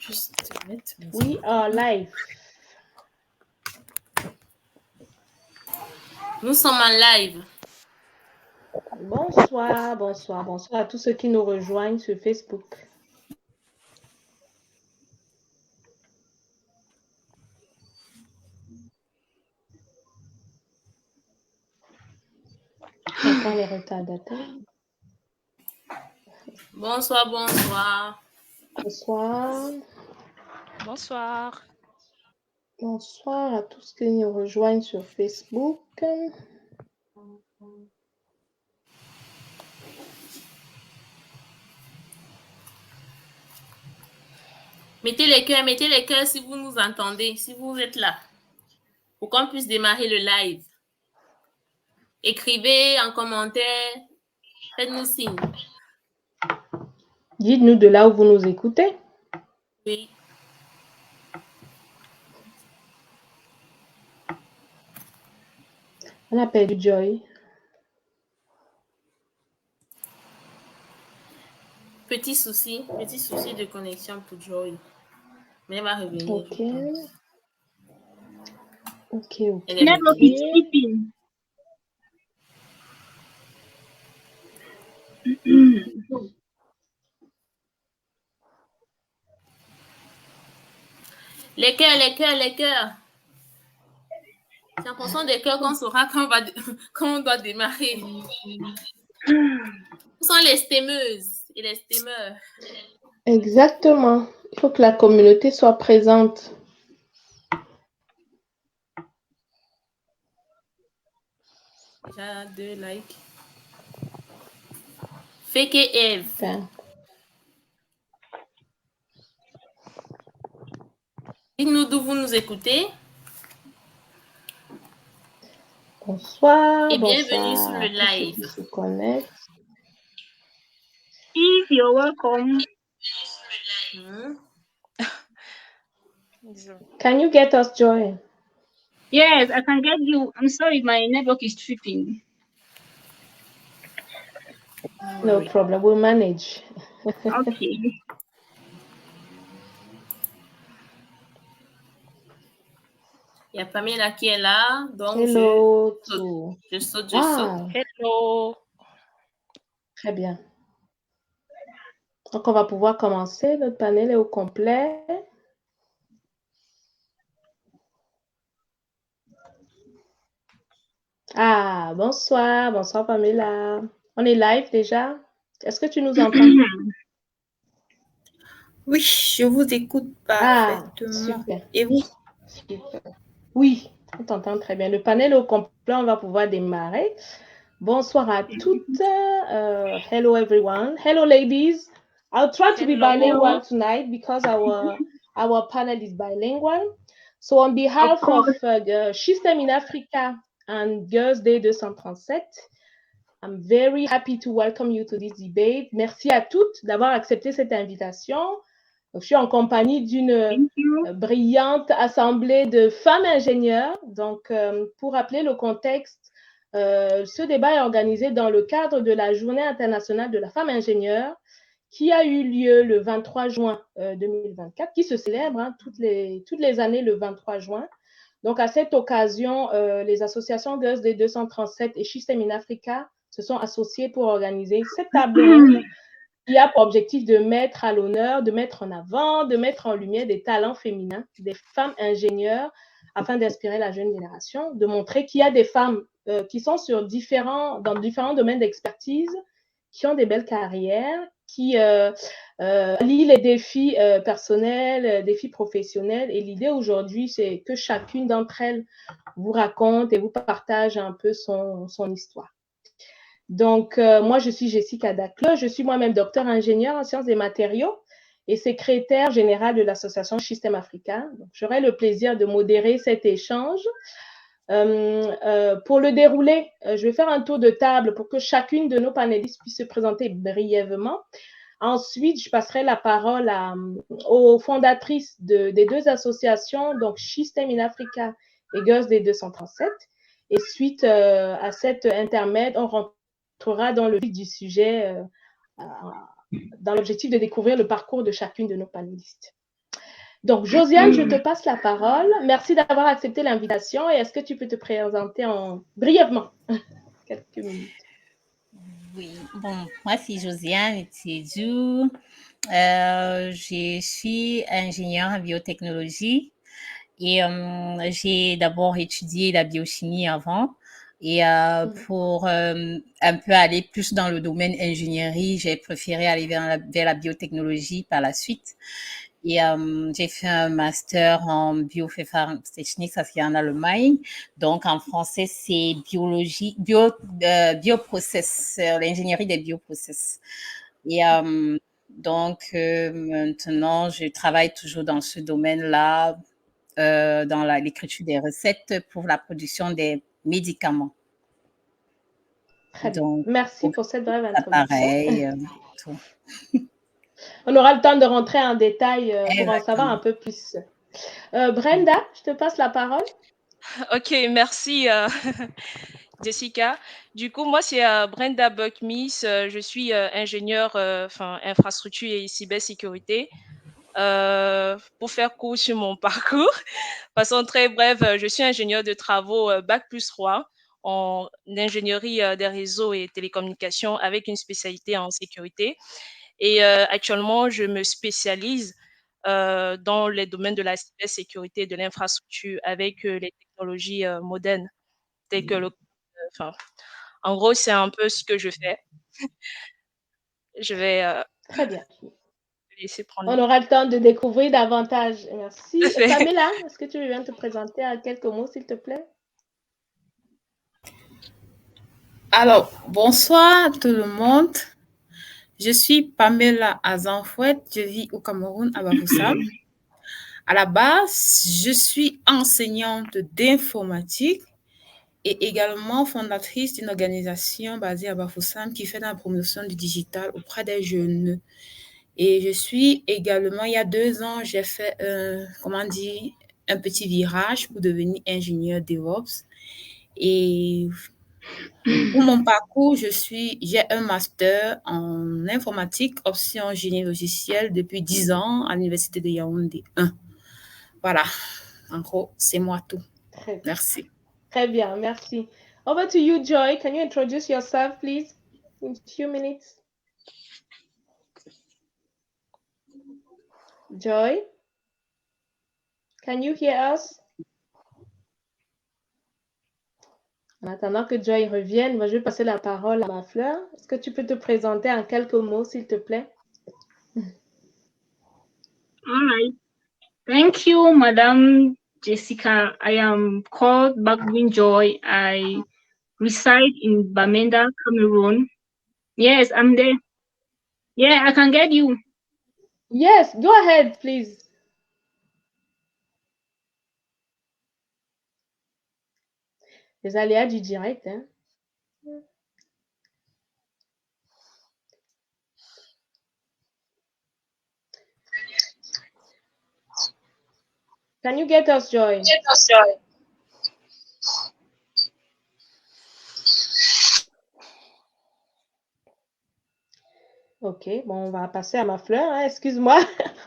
Juste mettre. We are live. Nous sommes en live. Bonsoir, bonsoir, bonsoir à tous ceux qui nous rejoignent sur Facebook. J'entends les retardataires. Bonsoir, bonsoir. Bonsoir. Bonsoir. Bonsoir à tous qui nous rejoignent sur Facebook. Mettez les cœurs si vous nous entendez, si vous êtes là, pour qu'on puisse démarrer le live. Écrivez en commentaire, faites-nous signe. Dites-nous de là où vous nous écoutez. Oui. On a perdu Joy. Petit souci de connexion pour Joy. Mais elle va revenir. Ok. Ok. Network is sleeping. Les cœurs. C'est en fonction des cœurs qu'on saura quand on doit démarrer. Où sont les stémeuses et les stémeurs? Exactement. Il faut que la communauté soit présente. Déjà 2 likes. Fake Eve. Enfin, Dites-nous d'où vous nous écoutez. bonsoir. Et bienvenue bonsoir sur le à tous ceux live. qui se connectent. If you're welcome. Can you get us, Joy? Yes, I can get you. I'm sorry, my network is tripping. No problem, we'll manage. Okay. Il y a Pamela qui est là. Donc, Hello. je saute. Wow. Hello. Très bien. Donc, on va pouvoir commencer. Notre panel est au complet. Ah, bonsoir. Bonsoir, Pamela. On est live déjà. Est-ce que tu nous entends? Oui, je vous écoute parfaitement. Ah, super. Et vous? Super. Oui, on t'entend très bien. Le panel est au complet. On va pouvoir démarrer. Bonsoir à toutes. Hello, everyone. Hello, ladies. I'll try to be bilingual tonight because our panel is bilingual. So on behalf of System in Africa and Girls Day 237, I'm very happy to welcome you to this debate. Merci à toutes d'avoir accepté cette invitation. Je suis en compagnie d'une brillante assemblée de femmes ingénieurs. Donc, pour rappeler le contexte, ce débat est organisé dans le cadre de la Journée internationale de la femme ingénieure qui a eu lieu le 23 juin 2024, qui se célèbre toutes les années le 23 juin. Donc, à cette occasion, les associations Girls Day 237 et System in Africa se sont associées pour organiser cette table ronde qui a pour objectif de mettre à l'honneur, de mettre en avant, de mettre en lumière des talents féminins, des femmes ingénieures, afin d'inspirer la jeune génération, de montrer qu'il y a des femmes qui sont dans différents domaines d'expertise, qui ont des belles carrières, qui lient les défis personnels, défis professionnels. Et l'idée aujourd'hui, c'est que chacune d'entre elles vous raconte et vous partage un peu son histoire. Donc, moi, je suis Jessica Daclo, je suis moi-même docteur ingénieur en sciences des matériaux et secrétaire générale de l'association System Africa. J'aurai le plaisir de modérer cet échange. Pour le dérouler, je vais faire un tour de table pour que chacune de nos panélistes puisse se présenter brièvement. Ensuite, je passerai la parole aux fondatrices des deux associations, donc System in Africa et Girls Day 237. Et suite à cet intermède, on rentrera dans le vif du sujet dans l'objectif de découvrir le parcours de chacune de nos panélistes. Donc, Josiane, je te passe la parole. Merci d'avoir accepté l'invitation. Et est-ce que tu peux te présenter brièvement? Quelques minutes. Oui, bon, moi c'est Josiane Tiedjou. Je suis ingénieure en biotechnologie et j'ai d'abord étudié la biochimie avant. Et pour un peu aller plus dans le domaine ingénierie, j'ai préféré aller vers la biotechnologie par la suite. Et j'ai fait un master en Bioverfahrenstechnik, ça c'est en Allemagne. Donc en français, c'est bioprocess, l'ingénierie des bioprocess. Et donc maintenant, je travaille toujours dans ce domaine-là, dans l'écriture des recettes pour la production des médicaments. Très bien. Donc, merci pour cette brève introduction. Pareil, tout. On aura le temps de rentrer en détail pour en savoir un peu plus. Brenda, je te passe la parole. Ok, merci Jessica. Du coup, moi, c'est Brenda Buckmiss. Je suis ingénieure infrastructure et cybersécurité. Pour faire court sur mon parcours, façon très brève, je suis ingénieure de travaux Bac+3 en ingénierie des réseaux et télécommunications avec une spécialité en sécurité. Et actuellement, je me spécialise dans les domaines de la cybersécurité et de l'infrastructure avec les technologies modernes, telles que en gros, c'est un peu ce que je fais. Je vais Très bien. laisser prendre. On aura le temps de découvrir davantage. Merci. Pamela, est-ce que tu viens te présenter en quelques mots, s'il te plaît? Alors, bonsoir tout le monde. Je suis Pamela Azanfouet, je vis au Cameroun, à Bafoussam. À la base, je suis enseignante d'informatique et également fondatrice d'une organisation basée à Bafoussam qui fait la promotion du digital auprès des jeunes. Et je suis également, il y a 2 ans, j'ai fait un petit virage pour devenir ingénieur DevOps. Et pour mon parcours, j'ai un master en informatique, option génie logiciel depuis 10 ans à l'Université de Yaoundé 1. Voilà, en gros, c'est moi tout. Merci. Très bien, merci. Over to you, Joy. Can you introduce yourself, please, in a few minutes? Joy, can you hear us? En attendant que Joy revienne, moi, je vais passer la parole à ma fleur. Est-ce que tu peux te présenter en quelques mots, s'il te plaît? All right. Thank you, Madam Jessica. I am called Bagbin Joy. I reside in Bamenda, Cameroon. Yes, I'm there. Yeah, I can get you. Yes, go ahead, please. Les aléas du direct, hein? Can you get us, Joy? Ok, bon, on va passer à ma fleur, hein, excuse-moi.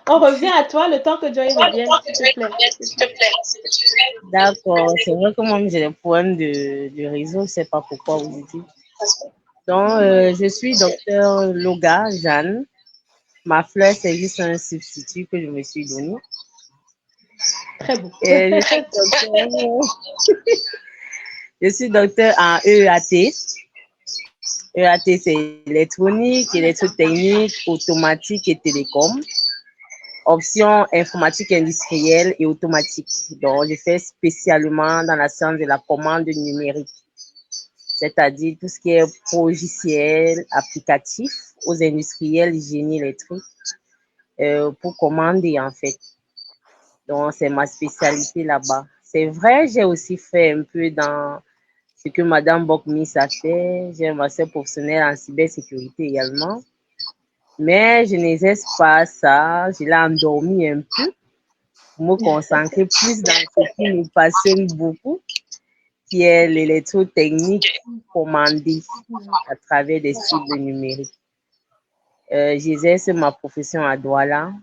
On revient à toi le temps que Joy revienne, s'il te plaît. D'accord, c'est vrai que moi j'ai des problèmes de réseau, je ne sais pas pourquoi vous dites. Donc, je suis docteur Loga Jeanne. Ma fleur, c'est juste un substitut que je me suis donné. Très beau. Je suis docteur en EAT. EAT, c'est électronique, électrotechnique, automatique et télécom. Option informatique industrielle et automatique. Donc, je fais spécialement dans la science de la commande numérique, c'est-à-dire tout ce qui est logiciel, applicatif aux industriels génie électrique pour commander en fait. Donc, c'est ma spécialité là-bas. C'est vrai, j'ai aussi fait un peu dans ce que Madame Bokmis a fait. J'ai un master professionnel en cybersécurité également. Mais je n'exerce pas ça. Je l'ai endormi un peu pour me concentrer plus dans ce qui me passionne beaucoup, qui est l'électrotechnique commandée à travers des sites de numérique. J'exerce ma profession à Douala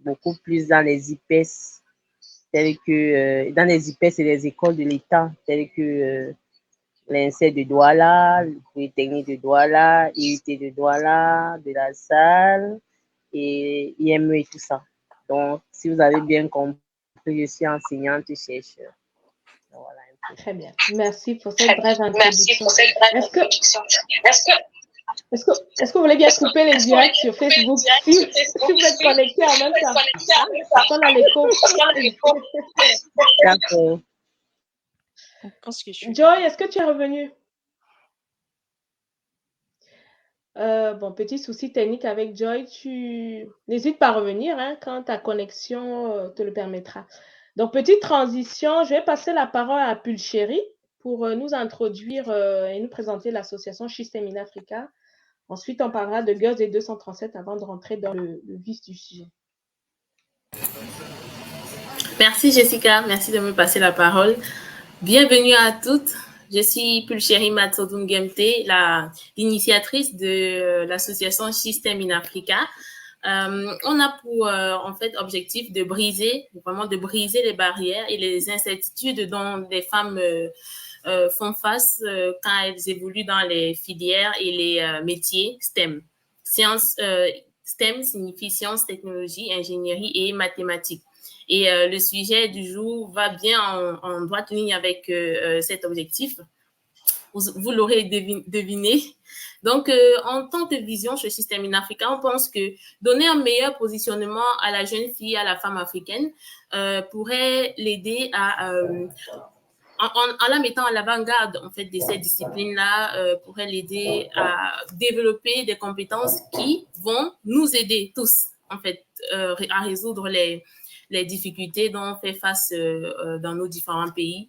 beaucoup plus dans les IPES, tels que dans les IPES et les écoles de l'État, telles que l'INSEE de Douala, le Polytechnique de Douala, IUT de Douala, de la Salle et IME et tout ça. Donc, si vous avez bien compris, je suis enseignante chercheur. Voilà un peu. Très bien. Merci pour cette brève introduction. Est-ce que vous voulez bien couper les directs sur Facebook si vous êtes connectés en même temps? Parce qu'on a l'écho. D'accord. Je pense que je suis... Joy, est-ce que tu es revenu? Bon, petit souci technique avec Joy. Tu n'hésites pas à revenir hein, quand ta connexion te le permettra. Donc, petite transition, je vais passer la parole à Pulchéri pour nous introduire et nous présenter l'association System in Africa. Ensuite, on parlera de Girls et 237 avant de rentrer dans le vif du sujet. Merci Jessica, merci de me passer la parole. Bienvenue à toutes. Je suis Pulchéri Matsodoum Gemte, l'initiatrice de l'association System in Africa. On a pour en fait objectif de briser les barrières et les incertitudes dont les femmes font face quand elles évoluent dans les filières et les métiers STEM. STEM signifie sciences, technologie, ingénierie et mathématiques. Et le sujet du jour va bien en droite ligne avec cet objectif. Vous l'aurez deviné. Donc, en tant que vision chez System in Africa, on pense que donner un meilleur positionnement à la jeune fille, à la femme africaine, pourrait l'aider à... en la mettant à l'avant-garde en fait de ces disciplines-là, pourrait l'aider à développer des compétences qui vont nous aider tous en fait à résoudre les difficultés dont on fait face dans nos différents pays,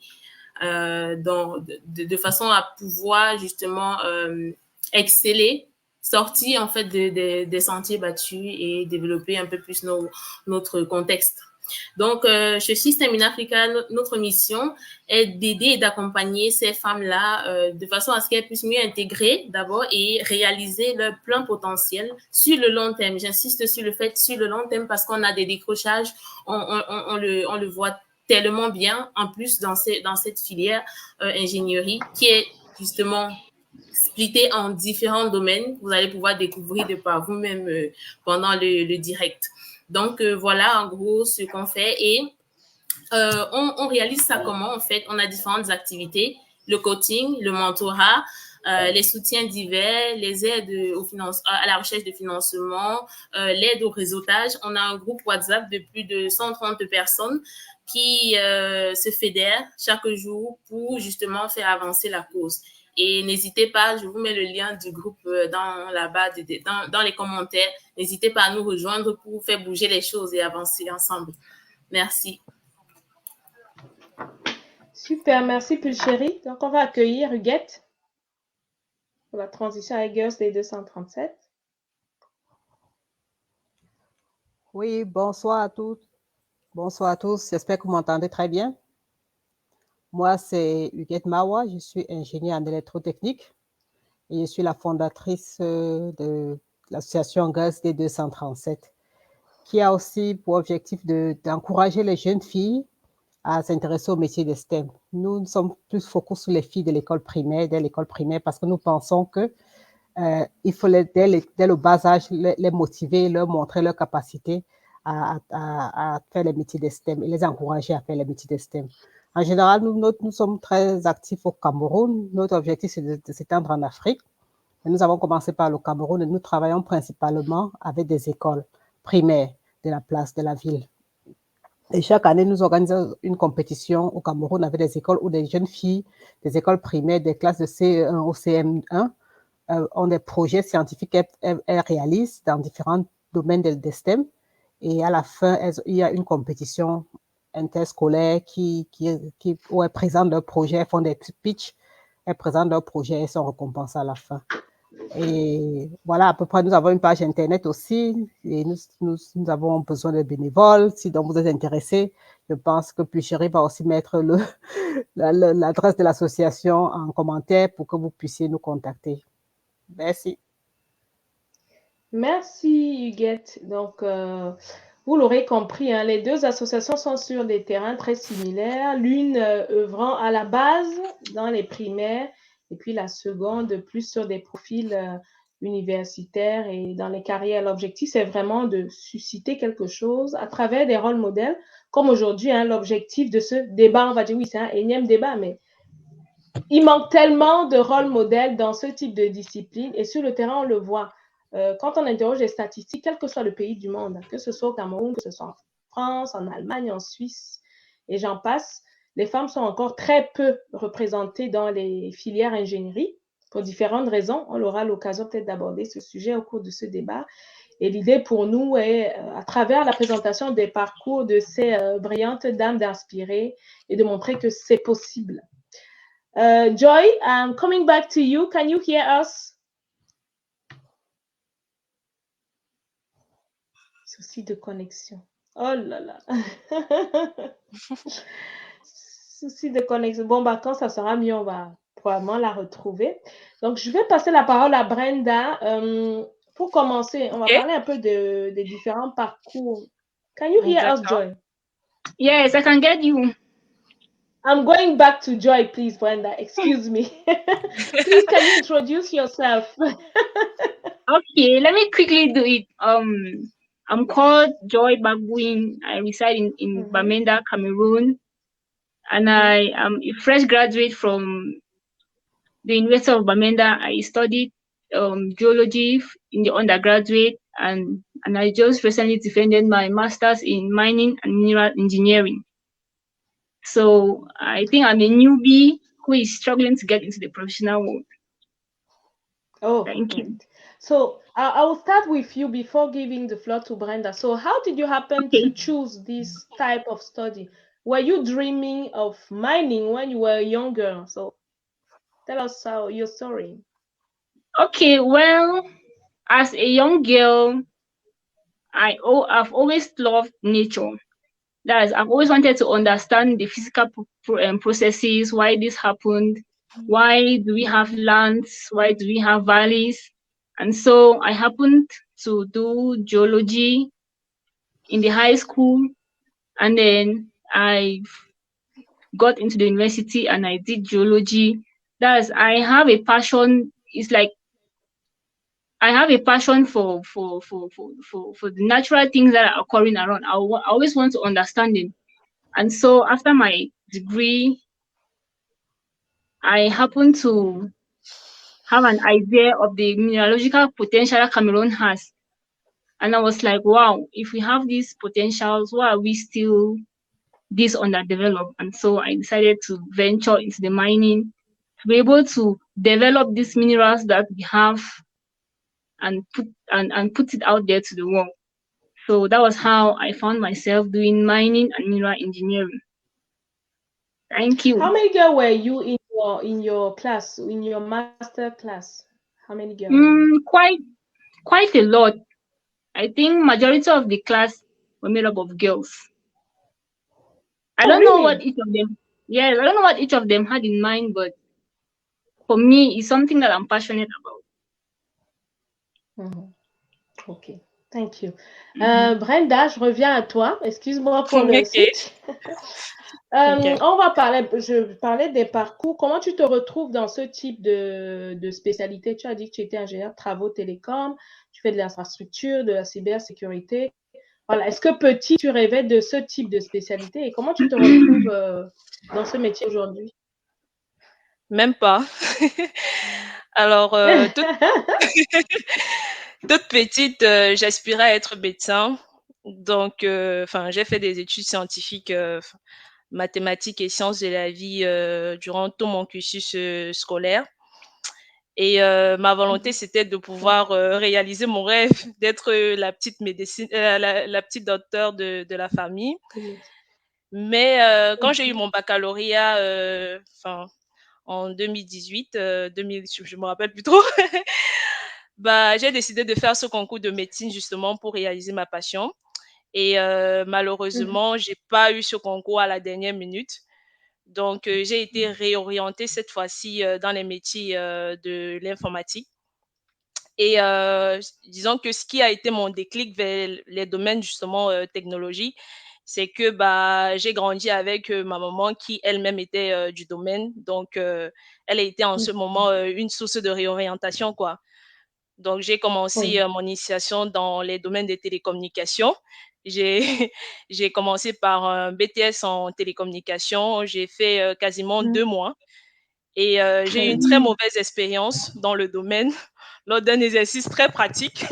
de façon à pouvoir justement exceller, sortir en fait des sentiers battus et développer un peu plus notre contexte. Donc, chez System in Africa, notre mission est d'aider et d'accompagner ces femmes-là de façon à ce qu'elles puissent mieux intégrer d'abord et réaliser leur plein potentiel sur le long terme. J'insiste sur le fait sur le long terme parce qu'on a des décrochages, on le voit tellement bien en plus dans cette filière ingénierie qui est justement splittée en différents domaines. Vous allez pouvoir découvrir de par vous-même pendant le direct. Donc, voilà en gros ce qu'on fait et on réalise ça comment en fait? On a différentes activités, le coaching, le mentorat, les soutiens divers, les aides à la recherche de financement, l'aide au réseautage. On a un groupe WhatsApp de plus de 130 personnes qui se fédèrent chaque jour pour justement faire avancer la cause. Et n'hésitez pas, je vous mets le lien du groupe dans les commentaires. N'hésitez pas à nous rejoindre pour faire bouger les choses et avancer ensemble. Merci. Super, merci Pulchéri. Donc, on va accueillir Huguette pour la transition avec Girls Day 237. Oui, bonsoir à toutes. Bonsoir à tous. J'espère que vous m'entendez très bien. Moi, c'est Huguette Mawa. Je suis ingénieure en électrotechnique et je suis la fondatrice de l'association Girls Day 237 qui a aussi pour objectif d'encourager les jeunes filles à s'intéresser au métier de STEM. Nous sommes plus focus sur les filles de l'école primaire, dès l'école primaire, parce que nous pensons que il faut dès le bas âge les motiver, leur montrer leur capacité à faire les métiers de STEM et les encourager à faire les métiers de STEM. En général, nous sommes très actifs au Cameroun. Notre objectif, c'est de s'étendre en Afrique. Et nous avons commencé par le Cameroun et nous travaillons principalement avec des écoles primaires de la place, de la ville. Et chaque année, nous organisons une compétition au Cameroun avec des écoles où des jeunes filles, des écoles primaires, des classes de CE1 au CM1 ont des projets scientifiques qu'elles réalisent dans différents domaines de STEM. Et à la fin, il y a une compétition interscolaire où elles présentent leur projet, elles font des pitchs, elles présentent leur projet et sont récompensées à la fin. Et voilà, à peu près, nous avons une page Internet aussi et nous avons besoin de bénévoles. Si donc vous êtes intéressés, je pense que Pulchéri va aussi mettre l'adresse de l'association en commentaire pour que vous puissiez nous contacter. Merci. Merci Huguette. Donc, vous l'aurez compris, hein, les deux associations sont sur des terrains très similaires, l'une œuvrant à la base dans les primaires et puis la seconde plus sur des profils universitaires et dans les carrières. L'objectif, c'est vraiment de susciter quelque chose à travers des rôles modèles, comme aujourd'hui, hein, l'objectif de ce débat, on va dire, oui, c'est un énième débat, mais il manque tellement de rôles modèles dans ce type de discipline et sur le terrain, on le voit. Quand on interroge les statistiques, quel que soit le pays du monde, que ce soit au Cameroun, que ce soit en France, en Allemagne, en Suisse, et j'en passe, les femmes sont encore très peu représentées dans les filières ingénierie pour différentes raisons. On aura l'occasion peut-être d'aborder ce sujet au cours de ce débat. Et l'idée pour nous est, à travers la présentation des parcours de ces brillantes dames, d'inspirer et de montrer que c'est possible. Joy, I'm coming back to you. Can you hear us? Souci de connexion. Oh là là. Souci de connexion. Bon, bah, quand ça sera mieux, on va probablement la retrouver. Donc, je vais passer la parole à Brenda. Pour commencer, on va parler un peu des différents parcours. Can you hear us, Joy? Yes, I can get you. I'm going back to Joy, please, Brenda. Excuse me. Please, can you introduce yourself? Okay, let me quickly do it. I'm called Joy Bagbuin. I reside in Bamenda, Cameroon. And I am a fresh graduate from the University of Bamenda. I studied geology in the undergraduate, and I just recently defended my master's in mining and mineral engineering. So I think I'm a newbie who is struggling to get into the professional world. Oh, thank you. So I will start with you before giving the floor to Brenda. So how did you happen to choose this type of study? Were you dreaming of mining when you were younger? So tell us your story. Okay, well, as a young girl, I've always loved nature. That is, I've always wanted to understand the physical processes, why this happened, why do we have lands, why do we have valleys. And so I happened to do geology in the high school, and then I got into the university and I did geology. That is, I have a passion. It's like I have a passion for the natural things that are occurring around. I always want to understand them. And so after my degree, I happened to have an idea of the mineralogical potential that Cameroon has. And I was like, wow, if we have these potentials, why are we still this underdeveloped? And so I decided to venture into the mining, to be able to develop these minerals that we have and put it out there to the world. So that was how I found myself doing mining and mineral engineering. Thank you. How many girls were you in your class, in your master class? How many girls? Quite a lot. I think majority of the class were made up of girls. I don't know what each of them. Yeah, I don't know what each of them had in mind, but for me, it's something that I'm passionate about. Ok, thank you. Brenda, je reviens à toi. Excuse-moi pour le switch. On va parler, je parlais des parcours. Comment tu te retrouves dans ce type de spécialité? Tu as dit que tu étais ingénieur de travaux télécom, tu fais de l'infrastructure, de la cybersécurité. Voilà. Est-ce que petit, tu rêvais de ce type de spécialité et comment tu te retrouves dans ce métier aujourd'hui? Même pas. Alors, toute petite, j'aspirais à être médecin. Donc, j'ai fait des études scientifiques, mathématiques et sciences de la vie durant tout mon cursus scolaire. Et ma volonté, c'était de pouvoir réaliser mon rêve d'être la petite médecine, la petite docteure de la famille. Mais quand j'ai eu mon baccalauréat, en 2018, je me rappelle plus trop, j'ai décidé de faire ce concours de médecine justement pour réaliser ma passion. Et malheureusement, j'ai pas eu ce concours à la dernière minute. Donc, j'ai été réorientée cette fois-ci dans les métiers de l'informatique. Et disons que ce qui a été mon déclic vers les domaines justement technologie, c'est que j'ai grandi avec ma maman qui elle-même était du domaine. Donc, elle a été en ce moment une source de réorientation, quoi. Donc, j'ai commencé mon initiation dans les domaines des télécommunications. J'ai commencé par un BTS en télécommunications. J'ai fait quasiment 2 mois. Et j'ai eu une très mauvaise expérience dans le domaine lors d'un exercice très pratique.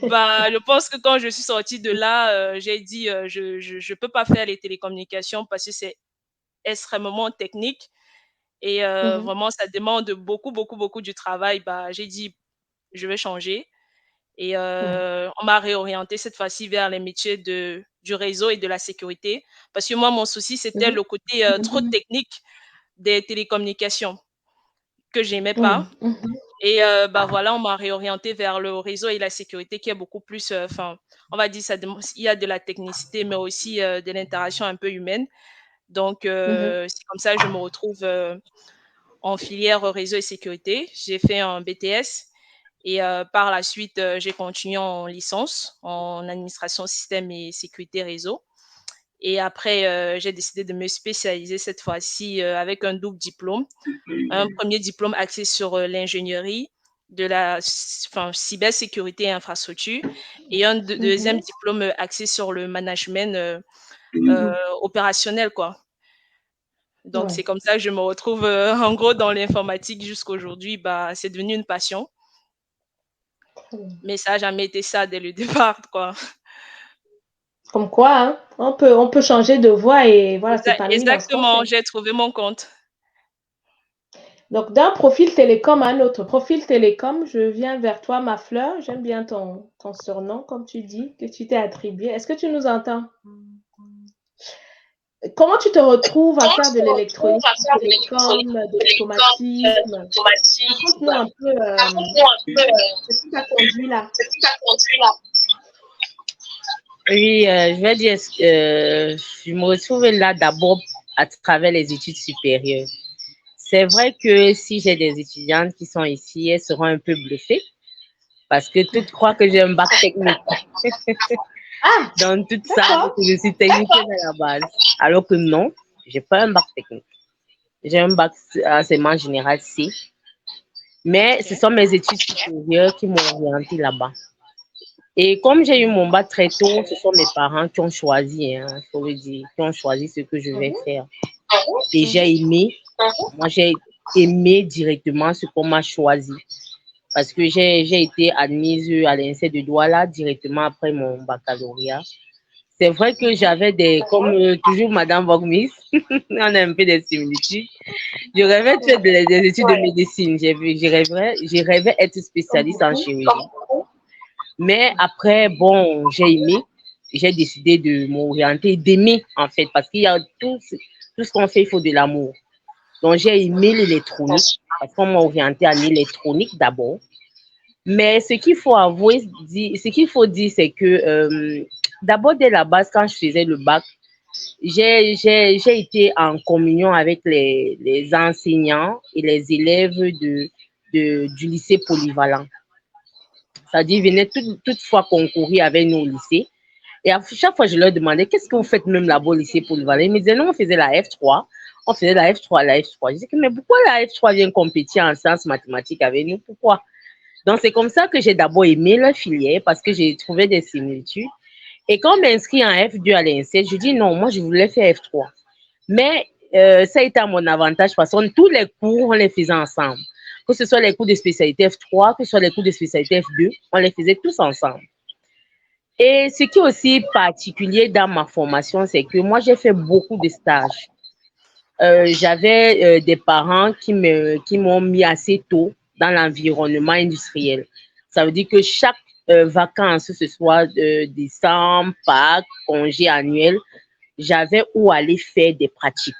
Je pense que quand je suis sortie de là, j'ai dit je peux pas faire les télécommunications parce que c'est extrêmement technique et vraiment ça demande beaucoup, beaucoup, beaucoup du travail. J'ai dit je vais changer et on m'a réorienté cette fois-ci vers les métiers du réseau et de la sécurité parce que moi, mon souci, c'était le côté trop technique des télécommunications que j'aimais pas. Et voilà, on m'a réorienté vers le réseau et la sécurité qui est beaucoup plus, on va dire, il y a de la technicité, mais aussi de l'interaction un peu humaine. Donc, c'est comme ça que je me retrouve en filière réseau et sécurité. J'ai fait un BTS et par la suite, j'ai continué en licence en administration système et sécurité réseau. Et après, j'ai décidé de me spécialiser cette fois-ci avec un double diplôme. Un premier diplôme axé sur l'ingénierie de la cybersécurité et infrastructure et un deuxième diplôme axé sur le management opérationnel, quoi. Donc, c'est comme ça que je me retrouve en gros dans l'informatique jusqu'aujourd'hui. C'est devenu une passion. Mais ça n'a jamais été ça dès le départ, quoi. Comme quoi, hein, on peut changer de voie et voilà, c'est pas exactement, j'ai trouvé mon compte. Donc, d'un profil télécom à un autre profil télécom, je viens vers toi, ma fleur. J'aime bien ton surnom, comme tu dis, que tu t'es attribué. Est-ce que tu nous entends? Comment tu te retrouves à faire de l'électronique, de télécom, de l'automatisme? Raconte-nous un peu ce qui t'a conduit là. Oui, je vais dire, je me retrouve là d'abord à travers les études supérieures. C'est vrai que si j'ai des étudiantes qui sont ici, elles seront un peu bluffées parce que toutes croient que j'ai un bac technique. Donc, tout ça, je suis technicienne à la base. Alors que non, je n'ai pas un bac technique. J'ai un bac enseignement général C. Mais ce sont mes études supérieures qui m'ont orientée là-bas. Et comme j'ai eu mon bac très tôt, ce sont mes parents qui ont choisi, hein, faut le dire, qui ont choisi ce que je vais faire. Et j'ai aimé, moi j'ai aimé directement ce qu'on m'a choisi. Parce que j'ai été admise à l'INSEE de Douala directement après mon baccalauréat. C'est vrai que j'avais comme toujours Madame Vogmis, on a un peu des similitudes. Je rêvais de faire des études de médecine. Je rêvais être spécialiste en chirurgie. Mais après, bon, j'ai aimé. J'ai décidé de m'orienter, d'aimer en fait, parce qu'il y a tout ce qu'on fait, il faut de l'amour. Donc, j'ai aimé l'électronique, parce qu'on m'a orienté à l'électronique d'abord. Mais ce qu'il faut dire, c'est que d'abord, dès la base, quand je faisais le bac, j'ai été en communion avec les enseignants et les élèves du lycée polyvalent. C'est-à-dire, ils venaient toutefois concourir avec nous au lycée. Et à chaque fois, je leur demandais, qu'est-ce que vous faites même là-bas au lycée polyvalent? Ils me disaient, non, on faisait la F3. On faisait la F3, la F3. Je disais, mais pourquoi la F3 vient compétir en sciences mathématiques avec nous? Pourquoi? Donc, c'est comme ça que j'ai d'abord aimé la filière parce que j'ai trouvé des similitudes. Et quand on m'inscrit en F2 à l'INSEE, je dis non, moi, je voulais faire F3. Mais ça a été à mon avantage parce que tous les cours, on les faisait ensemble. Que ce soit les cours de spécialité F3, que ce soit les cours de spécialité F2, on les faisait tous ensemble. Et ce qui est aussi particulier dans ma formation, c'est que moi, j'ai fait beaucoup de stages. J'avais des parents qui m'ont mis assez tôt dans l'environnement industriel. Ça veut dire que chaque vacances, que ce soit décembre, Pâques, congé annuel, j'avais où aller faire des pratiques.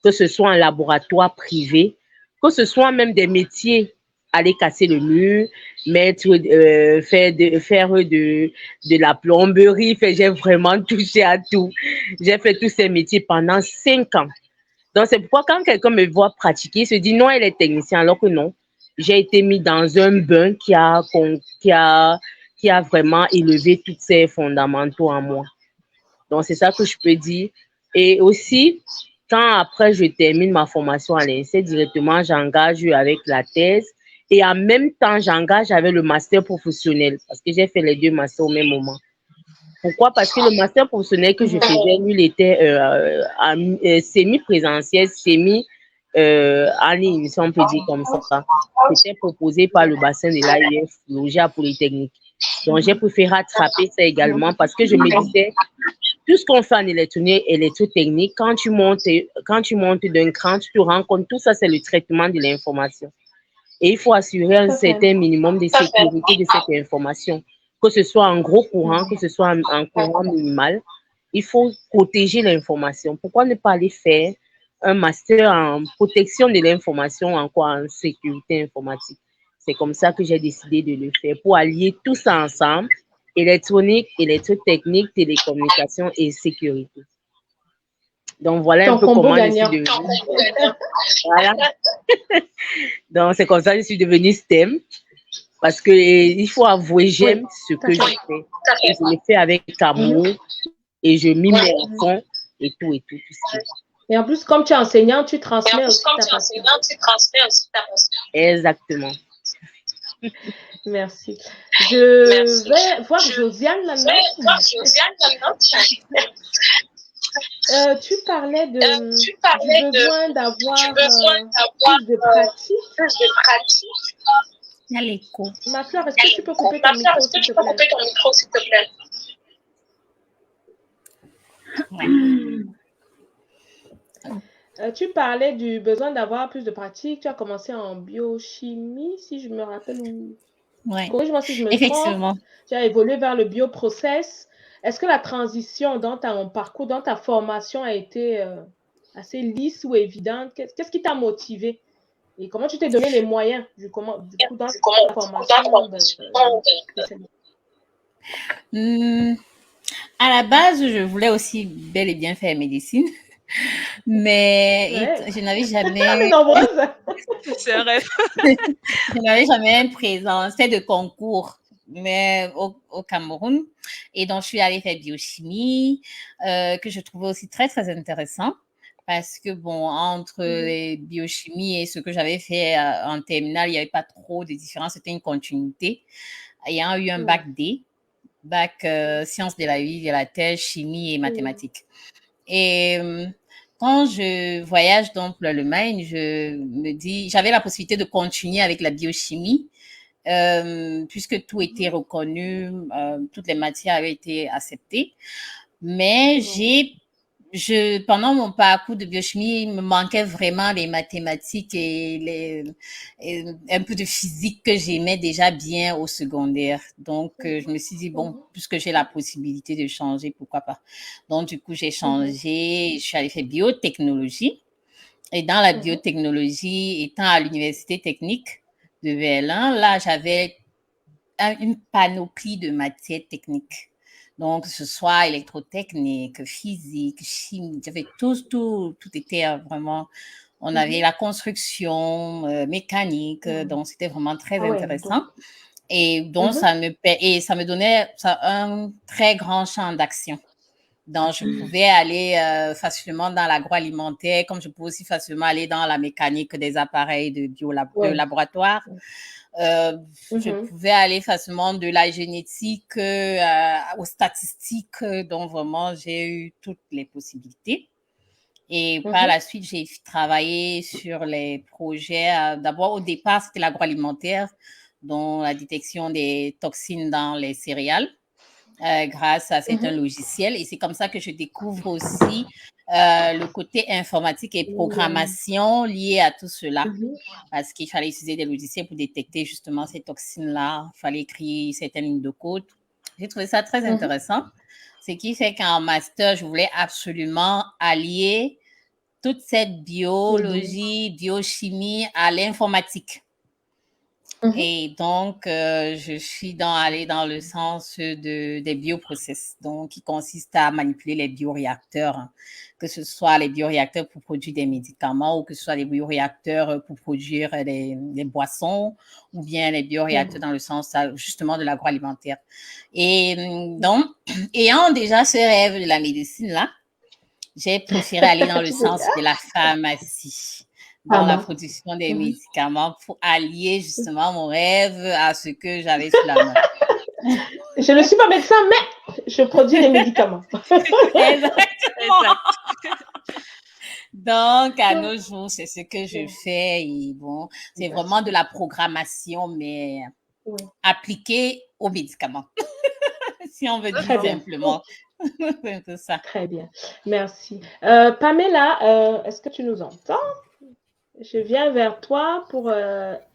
Que ce soit en laboratoire privé, que ce soit même des métiers, aller casser le mur, faire de la plomberie. J'ai vraiment touché à tout. J'ai fait tous ces métiers pendant 5 ans. Donc, c'est pourquoi quand quelqu'un me voit pratiquer, il se dit non, elle est technicienne, alors que non. j'ai été mis dans un bain qui a vraiment élevé tous ces fondamentaux en moi. Donc, c'est ça que je peux dire. Et aussi, quand après je termine ma formation à l'INSEE, directement, j'engage avec la thèse. Et en même temps, j'engage avec le master professionnel parce que j'ai fait les 2 masters au même moment. Pourquoi? Parce que le master professionnel que je faisais, lui, il était semi-présentiel, en ligne, si on peut dire comme ça. C'était proposé par le bassin de l'AIF, logé à Polytechnique. Donc, j'ai préféré rattraper ça également parce que je me disais, tout ce qu'on fait en électronique, électrotechnique, quand tu montes d'un cran, tu te rends compte, tout ça, c'est le traitement de l'information. Et il faut assurer un certain minimum de sécurité de cette information, que ce soit en gros courant, que ce soit en courant minimal. Il faut protéger l'information. Pourquoi ne pas aller faire un master en protection de l'information, en sécurité informatique? C'est comme ça que j'ai décidé de le faire, pour allier tout ça ensemble, électronique, électrotechnique, télécommunication et sécurité. Donc, voilà un peu comment je suis devenue. Voilà. Donc, c'est comme ça que je suis devenue STEM. Parce que il faut avouer, j'aime ce que je fais. Et je le fais avec amour et je m'y mets au fond et tout ce qui est. Et en plus, comme tu es enseignant, tu transmets aussi ta passion. Exactement. Merci. Je vais voir Josiane là-dedans. Tu parlais du besoin d'avoir plus de pratique. Il y a l'écho. Ma fleur, est-ce que tu peux couper ton micro, s'il te plaît? Tu parlais du besoin d'avoir plus de pratique. Tu as commencé en biochimie, si je me rappelle. Ouais. Corrige-moi si je me Effectivement. trompe. Tu as évolué vers le bioprocess. Est-ce que la transition dans ton parcours, dans ta formation a été assez lisse ou évidente? Qu'est-ce qui t'a motivé? Et comment tu t'es donné les moyens du coup dans ta formation? À la base, je voulais aussi bel et bien faire médecine, mais je n'avais jamais. C'est un rêve. Je n'avais jamais présenté de concours, mais au Cameroun, et donc je suis allée faire biochimie, que je trouvais aussi très très intéressant. Parce que, bon, entre les biochimies et ce que j'avais fait en terminale, il n'y avait pas trop de différence, c'était une continuité. Ayant eu un bac D, bac sciences de la vie, de la terre, chimie et mathématiques. Et quand je voyage donc pour l'Allemagne, je me dis, j'avais la possibilité de continuer avec la biochimie, puisque tout était reconnu, toutes les matières avaient été acceptées. Mais pendant mon parcours de biochimie, il me manquait vraiment les mathématiques et un peu de physique que j'aimais déjà bien au secondaire. Donc, je me suis dit, bon, puisque j'ai la possibilité de changer, pourquoi pas. Donc, du coup, j'ai changé, je suis allée faire biotechnologie. Et dans la biotechnologie, étant à l'université technique de Berlin, là, j'avais une panoplie de matières techniques. Donc, que ce soit électrotechnique, physique, chimie, j'avais tout était vraiment, on avait la construction, mécanique, donc c'était vraiment très intéressant. Et donc, ça me donnait un très grand champ d'action. Donc, je pouvais aller facilement dans l'agroalimentaire, comme je pouvais aussi facilement aller dans la mécanique des appareils de laboratoire. Je pouvais aller facilement de la génétique aux statistiques, donc vraiment j'ai eu toutes les possibilités. Et par la suite, j'ai travaillé sur les projets. D'abord, au départ, c'était l'agroalimentaire, dont la détection des toxines dans les céréales, grâce à certains logiciels. Et c'est comme ça que je découvre aussi le côté informatique et programmation lié à tout cela. Parce qu'il fallait utiliser des logiciels pour détecter justement ces toxines-là. Il fallait écrire certaines lignes de code. J'ai trouvé ça très intéressant. Ce qui fait qu'en master, je voulais absolument allier toute cette biologie, biochimie à l'informatique. Et donc, je suis allée dans le sens des bioprocess, donc qui consiste à manipuler les bioréacteurs, hein, que ce soit les bioréacteurs pour produire des médicaments ou que ce soit les bioréacteurs pour produire des boissons ou bien les bioréacteurs dans le sens justement de l'agroalimentaire. Et donc, ayant déjà ce rêve de la médecine là, j'ai préféré aller dans le sens de la pharmacie, dans la production des médicaments pour allier justement mon rêve à ce que j'avais sous la main. Je ne suis pas médecin, mais je produis les médicaments. Exactement. Donc, à nos jours, c'est ce que je fais. Et bon, c'est vraiment de la programmation, mais appliquée aux médicaments, si on veut dire simplement. C'est un peu ça. Très bien, merci. Pamela, est-ce que tu nous entends? Je viens vers toi pour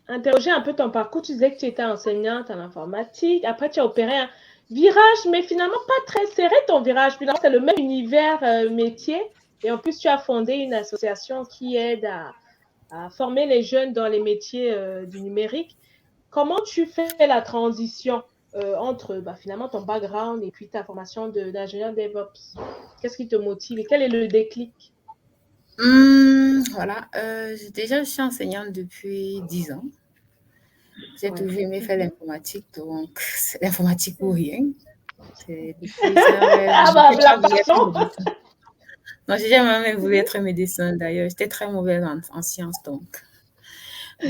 interroger un peu ton parcours. Tu disais que tu étais enseignante en informatique. Après, tu as opéré un virage, mais finalement pas très serré ton virage. Finalement, c'est le même univers métier. Et en plus, tu as fondé une association qui aide à former les jeunes dans les métiers du numérique. Comment tu fais la transition entre finalement ton background et puis ta formation d'ingénieur DevOps? Qu'est-ce qui te motive et quel est le déclic? Voilà, déjà, je suis enseignante depuis 10 ans. J'ai toujours aimé faire l'informatique, donc c'est l'informatique ou rien. Non, j'ai jamais voulu être médecin d'ailleurs. J'étais très mauvaise en sciences, donc.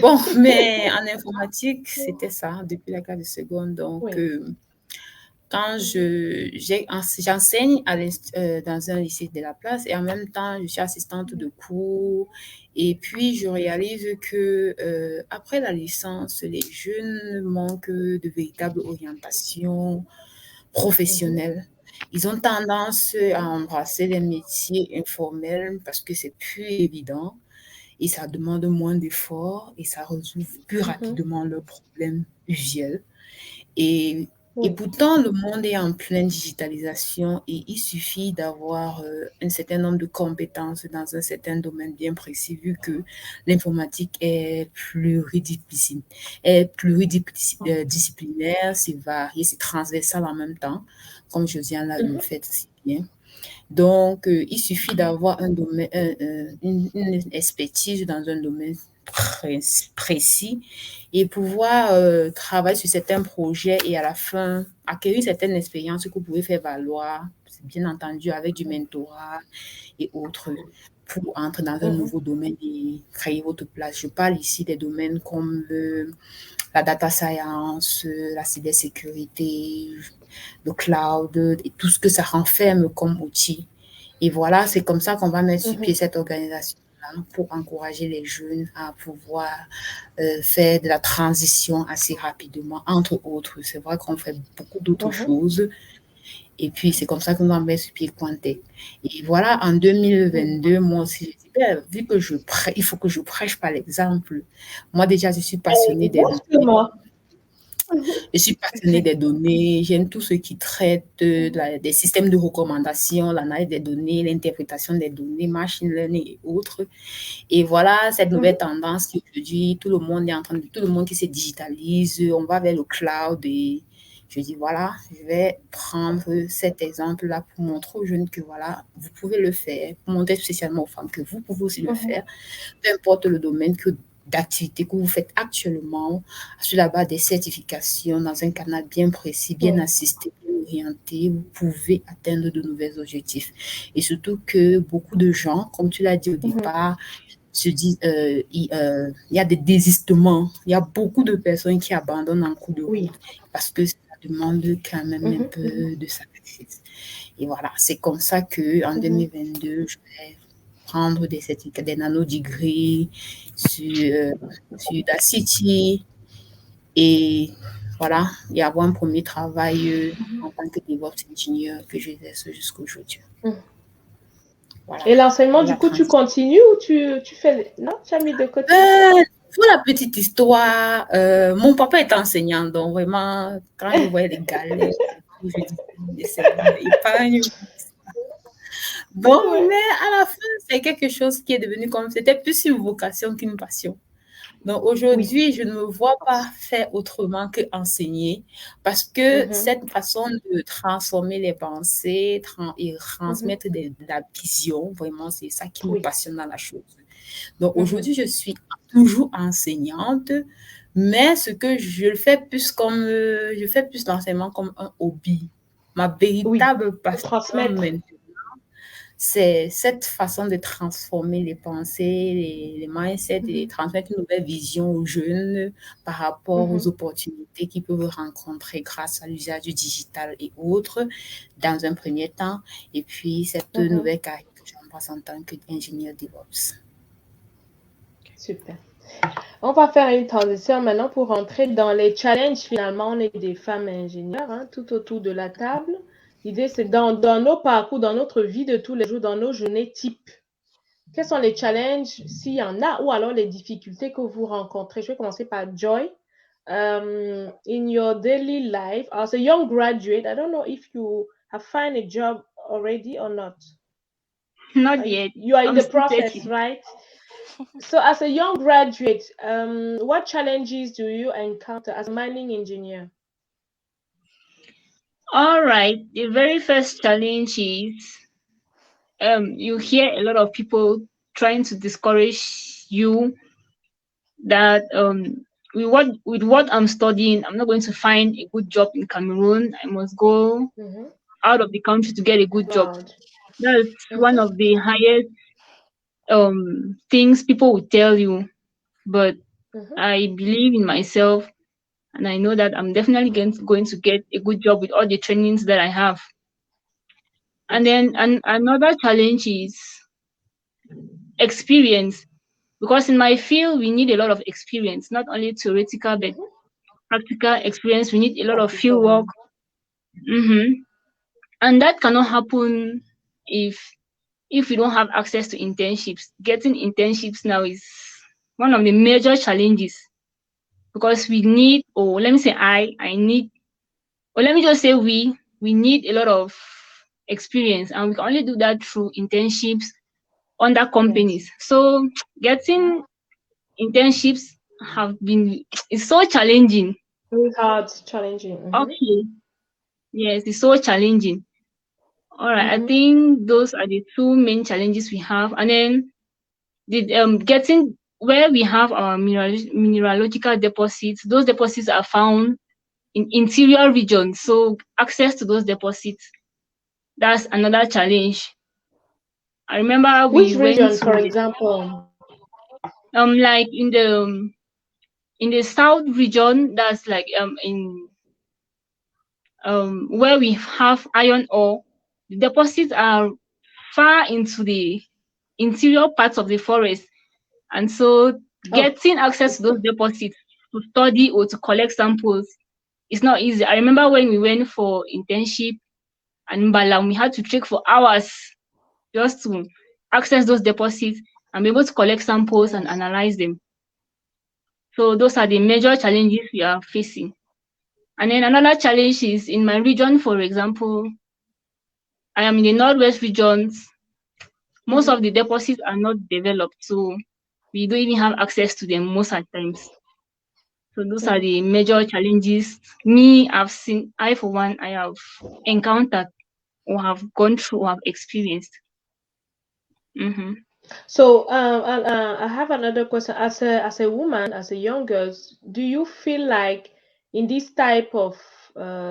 Bon, mais en informatique, c'était ça depuis la classe de seconde. Donc, quand j'enseigne dans un lycée de la place et en même temps, je suis assistante de cours. Et puis, je réalise que après la licence, les jeunes manquent de véritable orientation professionnelle. Ils ont tendance à embrasser les métiers informels parce que c'est plus évident et ça demande moins d'efforts et ça résout plus rapidement leurs problèmes usuels. Et pourtant, le monde est en pleine digitalisation et il suffit d'avoir un certain nombre de compétences dans un certain domaine bien précis, vu que l'informatique est pluridisciplinaire, c'est varié, c'est transversal en même temps, comme Josiane le fait si bien. Donc, il suffit d'avoir un domaine, une expertise dans un domaine précis et pouvoir travailler sur certains projets et à la fin acquérir certaines expériences que vous pouvez faire valoir, bien entendu avec du mentorat et autres, pour entrer dans un nouveau domaine et créer votre place. Je parle ici des domaines comme la data science, la cybersécurité, le cloud et tout ce que ça renferme comme outil. Et voilà, c'est comme ça qu'on va mettre sur pied cette organisation pour encourager les jeunes à pouvoir faire de la transition assez rapidement, entre autres. C'est vrai qu'on fait beaucoup d'autres choses. Et puis, c'est comme ça qu'on va mettre sur pied Quantec. Et voilà, en 2022, moi aussi, j'ai dit, vu que il faut que je prêche par l'exemple. Moi, déjà, je suis passionnée des données. Je suis passionnée des données, j'aime tout ce qui traite des systèmes de recommandation, l'analyse des données, l'interprétation des données, machine learning et autres. Et voilà, cette nouvelle tendance qui aujourd'hui, tout le monde qui se digitalise, on va vers le cloud et je dis voilà, je vais prendre cet exemple-là pour montrer aux jeunes que voilà, vous pouvez le faire, pour montrer spécialement aux femmes que vous pouvez aussi le faire, peu importe le domaine d'activité que vous faites actuellement, sur la base des certifications, dans un canal bien précis, bien assisté, bien orienté, vous pouvez atteindre de nouveaux objectifs. Et surtout que beaucoup de gens, comme tu l'as dit au départ, se disent, il y a des désistements, il y a beaucoup de personnes qui abandonnent en cours de route parce que ça demande quand même un peu de sacrifice. Et voilà, c'est comme ça qu'en 2022, je vais prendre des certificats, des nano-degrés sur Udacity et voilà, et avoir un premier travail en tant que DevOps ingénieur que j'exerce jusqu'à aujourd'hui. Voilà. Et l'enseignement, du coup, tu continues ou tu fais... Non, tu as mis de côté? Pour la petite histoire, mon papa est enseignant, donc vraiment, quand je voyais les galères, je dis, c'est épargne. Bon, mais à la fin, c'est quelque chose qui est devenu comme... C'était plus une vocation qu'une passion. Donc aujourd'hui, je ne me vois pas faire autrement que enseigner parce que cette façon de transformer les pensées et transmettre de la vision, vraiment, c'est ça qui me passionne dans la chose. Donc aujourd'hui, je suis toujours enseignante, mais ce que je le fais plus je fais plus l'enseignement comme un hobby. Ma véritable passion maintenant, c'est cette façon de transformer les pensées, les mindsets et de transmettre une nouvelle vision aux jeunes par rapport aux opportunités qu'ils peuvent rencontrer grâce à l'usage du digital et autres dans un premier temps. Et puis, cette nouvelle carrière que j'embrasse en tant qu'ingénieur DevOps. Super. On va faire une transition maintenant pour rentrer dans les challenges. Finalement, on est des femmes ingénieures tout autour de la table. L'idée, c'est dans nos parcours, dans notre vie de tous les jours, dans nos journées types. Quels sont les challenges, s'il y en a, ou alors les difficultés que vous rencontrez? Je vais commencer par Joy. In your daily life, as a young graduate, I don't know if you have found a job already or not. Not yet. You are in the process, right? So as a young graduate, what challenges do you encounter as a mining engineer? All right. The very first challenge is you hear a lot of people trying to discourage you that with what I'm studying, I'm not going to find a good job in Cameroon. I must go out of the country to get a good job. That's one of the highest things people would tell you. But I believe in myself, and I know that I'm definitely going to get a good job with all the trainings that I have. And then another challenge is experience, because in my field, we need a lot of experience, not only theoretical, but practical experience. We need a lot of field work. And that cannot happen if we don't have access to internships. Getting internships now is one of the major challenges, because we need, or let me say I need, or let me just say we need a lot of experience, and we can only do that through internships under companies. So getting internships it's so challenging. Very hard, challenging. Okay. Yes, it's so challenging. All right, I think those are the two main challenges we have. And then getting where we have our mineralogical deposits, those deposits are found in interior regions. So access to those deposits, that's another challenge. I remember which region, for example? Like in the south region, that's like in where we have iron ore. The deposits are far into the interior parts of the forest, and so getting access to those deposits to study or to collect samples is not easy. I remember when we went for internship and Mbalam, we had to trek for hours just to access those deposits and be able to collect samples and analyze them. So those are the major challenges we are facing. And then another challenge is in my region, for example, I am in the Northwest regions. Most of the deposits are not developed, so we don't even have access to them most at times. So those are the major challenges I for one, I have encountered or have gone through or have experienced. So I have another question. As a woman, as a young girl, do you feel like in this type of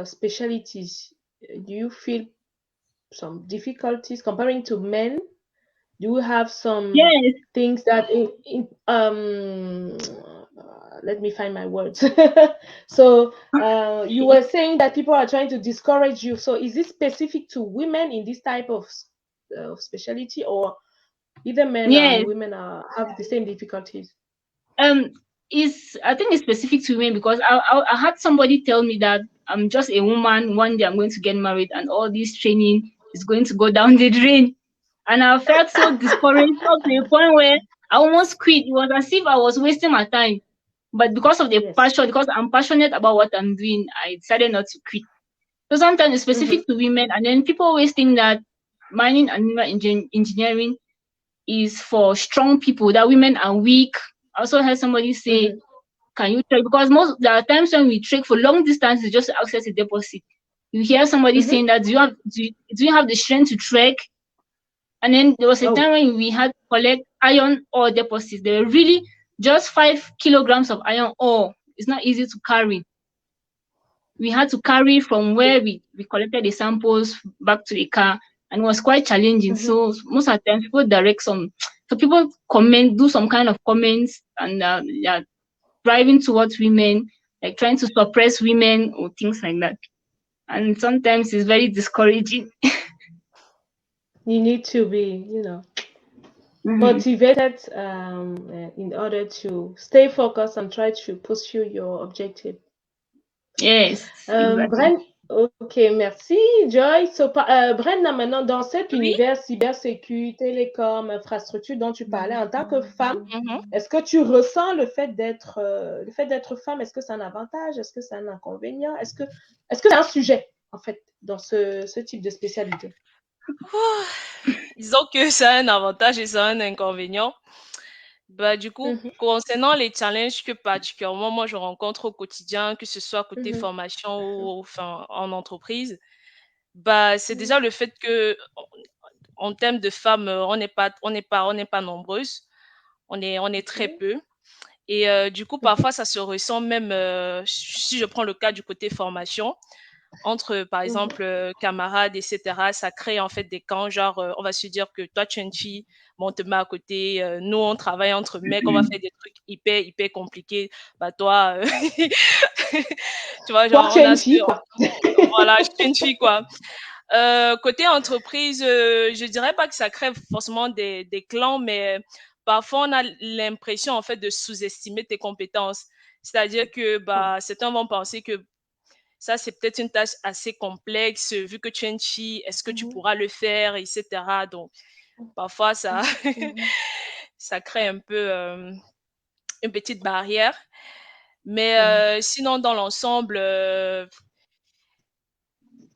specialties, do you feel some difficulties comparing to men? Do you have some things that let me find my words. So you were saying that people are trying to discourage you. So is this specific to women in this type of specialty, or either men and women have the same difficulties? I think it's specific to women, because I had somebody tell me that I'm just a woman, one day I'm going to get married and all this training is going to go down the drain. And I felt so discouraged up to a point where I almost quit. It was as if I was wasting my time. But because of the passion, because I'm passionate about what I'm doing, I decided not to quit. So sometimes it's specific to women, and then people always think that mining and mineral engineering is for strong people, that women are weak I also heard somebody say, can you trek? Because there are times when we trek for long distances just to access a deposit. You hear somebody saying that, do you have the strength to trek? And then there was a time when we had to collect iron ore deposits. They were really just 5 kilograms of iron ore. It's not easy to carry. We had to carry from where we collected the samples back to the car, and it was quite challenging. So most of the time, people do some kind of comments, and yeah, driving towards women, like trying to suppress women or things like that. And sometimes it's very discouraging. You need to be, motivated in order to stay focused and try to pursue your objective. Yes. Exactly. Ok, merci Joy. So, Brenda, maintenant dans cet univers cybersécu, télécom, infrastructure dont tu parlais en tant que femme, est-ce que tu ressens le fait d'être femme, est-ce que c'est un avantage, est-ce que c'est un inconvénient, est-ce que c'est un sujet en fait dans ce type de spécialité? Disons que c'est un avantage et c'est un inconvénient. Bah, du coup, concernant les challenges que particulièrement moi je rencontre au quotidien, que ce soit côté formation ou enfin en entreprise, bah, c'est déjà le fait que en termes de femmes, on n'est pas nombreuses, on est très peu. Et du coup, parfois, ça se ressent même, si je prends le cas du côté formation, entre, par exemple, camarades, etc., ça crée en fait des camps, genre, on va se dire que toi, tu es une fille, bon, on te met à côté, nous, on travaille entre mecs, on va faire des trucs hyper, hyper compliqués. Bah, toi, tu vois, genre, tu es une fille, quoi. Voilà, je suis une fille, quoi. Côté entreprise, je dirais pas que ça crée forcément des clans, mais parfois on a l'impression en fait de sous-estimer tes compétences. C'est-à-dire que certains vont penser que ça c'est peut-être une tâche assez complexe, vu que tu es une fille, est-ce que tu pourras le faire, etc. Donc parfois ça ça crée un peu une petite barrière. Mais sinon dans l'ensemble,